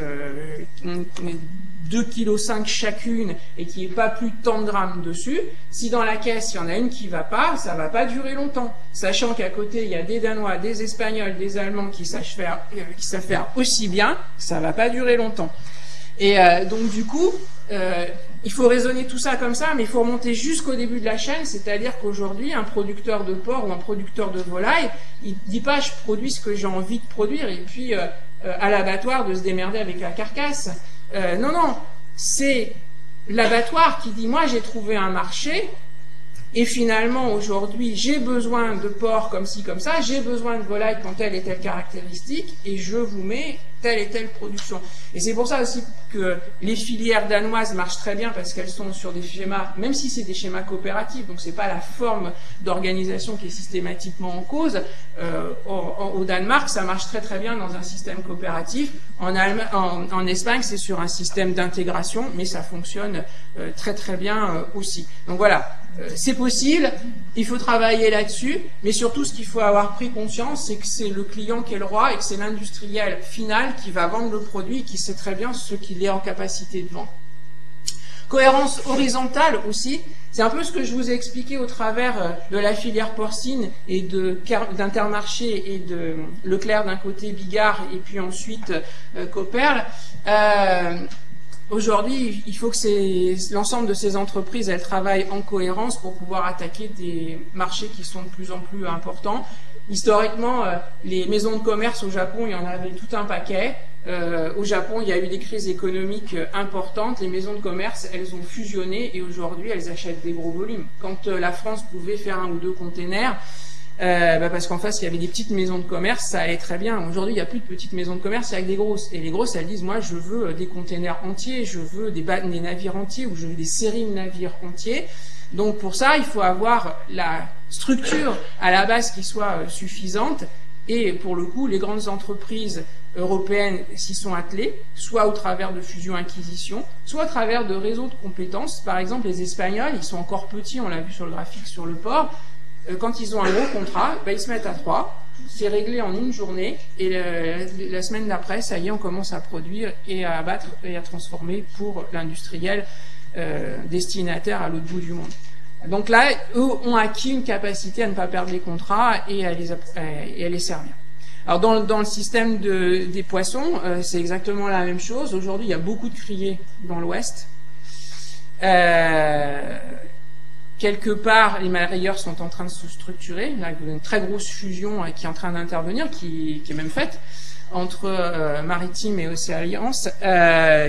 2,5 kg chacune et qu'il n'y ait pas plus de tant de grammes dessus, si dans la caisse il y en a une qui va pas, ça va pas durer longtemps. Sachant qu'à côté il y a des Danois, des Espagnols, des Allemands qui savent faire aussi bien, ça va pas durer longtemps. Et donc du coup, il faut raisonner tout ça comme ça, mais il faut remonter jusqu'au début de la chaîne, c'est-à-dire qu'aujourd'hui, un producteur de porc ou un producteur de volaille, il dit pas je produis ce que j'ai envie de produire et puis à l'abattoir de se démerder avec la carcasse. Non, c'est l'abattoir qui dit moi j'ai trouvé un marché et finalement aujourd'hui j'ai besoin de porc comme ci comme ça, j'ai besoin de volaille qui ont telle et telle caractéristique et je vous mets telle et telle production. Et c'est pour ça aussi que les filières danoises marchent très bien parce qu'elles sont sur des schémas, même si c'est des schémas coopératifs, donc c'est pas la forme d'organisation qui est systématiquement en cause. Au Danemark, ça marche très très bien dans un système coopératif. En Espagne, c'est sur un système d'intégration, mais ça fonctionne très très bien aussi. Donc voilà. C'est possible, il faut travailler là-dessus, mais surtout ce qu'il faut avoir pris conscience, c'est que c'est le client qui est le roi et que c'est l'industriel final qui va vendre le produit et qui sait très bien ce qu'il est en capacité de vendre. Cohérence horizontale aussi, c'est un peu ce que je vous ai expliqué au travers de la filière porcine et d'Intermarché et de Leclerc d'un côté, Bigard et puis ensuite Copperle. Aujourd'hui, il faut que l'ensemble de ces entreprises, elles travaillent en cohérence pour pouvoir attaquer des marchés qui sont de plus en plus importants. Historiquement, les maisons de commerce au Japon, il y en avait tout un paquet. Au Japon, il y a eu des crises économiques importantes. Les maisons de commerce, elles ont fusionné et aujourd'hui, elles achètent des gros volumes. Quand la France pouvait faire 1 ou 2 containers, parce qu'en face il y avait des petites maisons de commerce, ça allait très bien. Aujourd'hui il n'y a plus de petites maisons de commerce, il y a que des grosses, et les grosses elles disent moi je veux des containers entiers, je veux des navires entiers, ou je veux des séries de navires entiers. Donc pour ça il faut avoir la structure à la base qui soit suffisante, et pour le coup les grandes entreprises européennes s'y sont attelées, soit au travers de fusion-acquisition, soit au travers de réseaux de compétences. Par exemple les Espagnols, ils sont encore petits, on l'a vu sur le graphique sur le porc. Quand ils ont un gros contrat, ils se mettent à 3, c'est réglé en une journée, et la semaine d'après, ça y est, on commence à produire et à abattre et à transformer pour l'industriel destinataire à l'autre bout du monde. Donc là, eux ont acquis une capacité à ne pas perdre les contrats et à les servir. Alors dans le système des poissons, c'est exactement la même chose. Aujourd'hui, il y a beaucoup de criées dans l'Ouest. Quelque part, les mareyeurs sont en train de se structurer. Là, il y a une très grosse fusion qui est en train d'intervenir, qui est même faite entre Maritime et Océalliance,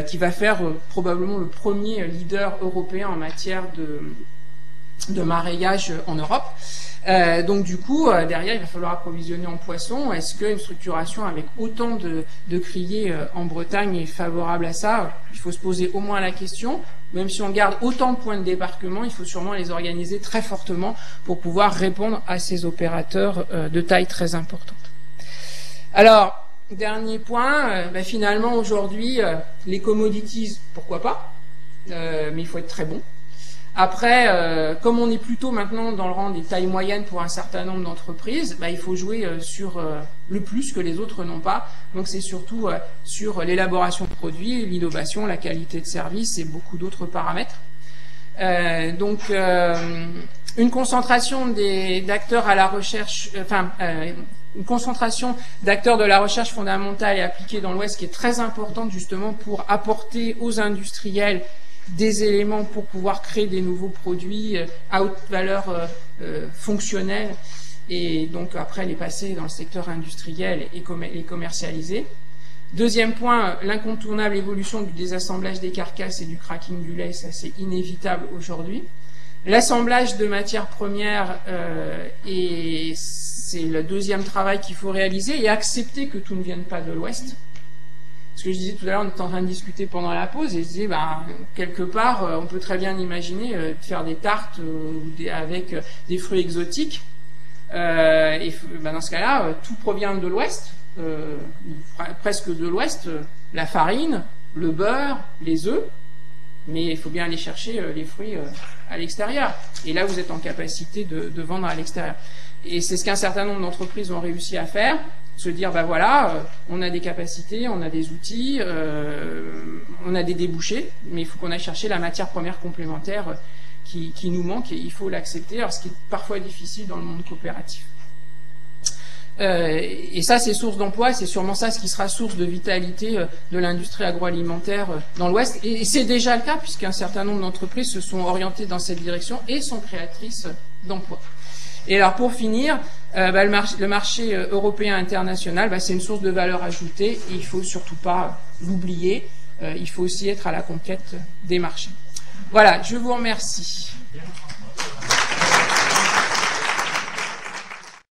qui va faire probablement le premier leader européen en matière de mareyage en Europe. Donc du coup, derrière, il va falloir approvisionner en poissons. Est-ce qu'une structuration avec autant de criées en Bretagne est favorable à ça? Il faut se poser au moins la question. Même si on garde autant de points de débarquement, il faut sûrement les organiser très fortement pour pouvoir répondre à ces opérateurs de taille très importante. Alors, dernier point, finalement aujourd'hui, les commodities, pourquoi pas, mais il faut être très bon. Après, comme on est plutôt maintenant dans le rang des tailles moyennes pour un certain nombre d'entreprises, il faut jouer sur le plus que les autres n'ont pas. Donc c'est surtout sur l'élaboration de produits, l'innovation, la qualité de service et beaucoup d'autres paramètres. Une concentration d'acteurs à la recherche, une concentration d'acteurs de la recherche fondamentale et appliquée dans l'Ouest qui est très importante justement pour apporter aux industriels des éléments pour pouvoir créer des nouveaux produits à haute valeur fonctionnelle et donc après les passer dans le secteur industriel et les commercialiser. Deuxième point, l'incontournable évolution du désassemblage des carcasses et du cracking du lait, ça c'est inévitable aujourd'hui. L'assemblage de matières premières, et c'est le deuxième travail qu'il faut réaliser, et accepter que tout ne vienne pas de l'Ouest. Ce que je disais tout à l'heure, on était en train de discuter pendant la pause, et je disais, quelque part, on peut très bien imaginer de faire des tartes avec des fruits exotiques. Et dans ce cas-là, tout provient de l'Ouest, presque de l'Ouest, la farine, le beurre, les œufs, mais il faut bien aller chercher les fruits à l'extérieur. Et là, vous êtes en capacité de vendre à l'extérieur. Et c'est ce qu'un certain nombre d'entreprises ont réussi à faire, se dire, on a des capacités, on a des outils, on a des débouchés, mais il faut qu'on aille chercher la matière première complémentaire qui nous manque, et il faut l'accepter, alors ce qui est parfois difficile dans le monde coopératif. Et ça, c'est source d'emploi, c'est sûrement ça ce qui sera source de vitalité de l'industrie agroalimentaire dans l'Ouest. Et c'est déjà le cas, puisqu'un certain nombre d'entreprises se sont orientées dans cette direction et sont créatrices d'emplois. Et alors, pour finir, le marché européen international, c'est une source de valeur ajoutée, et il faut surtout pas l'oublier. Il faut aussi être à la conquête des marchés. Voilà, je vous remercie.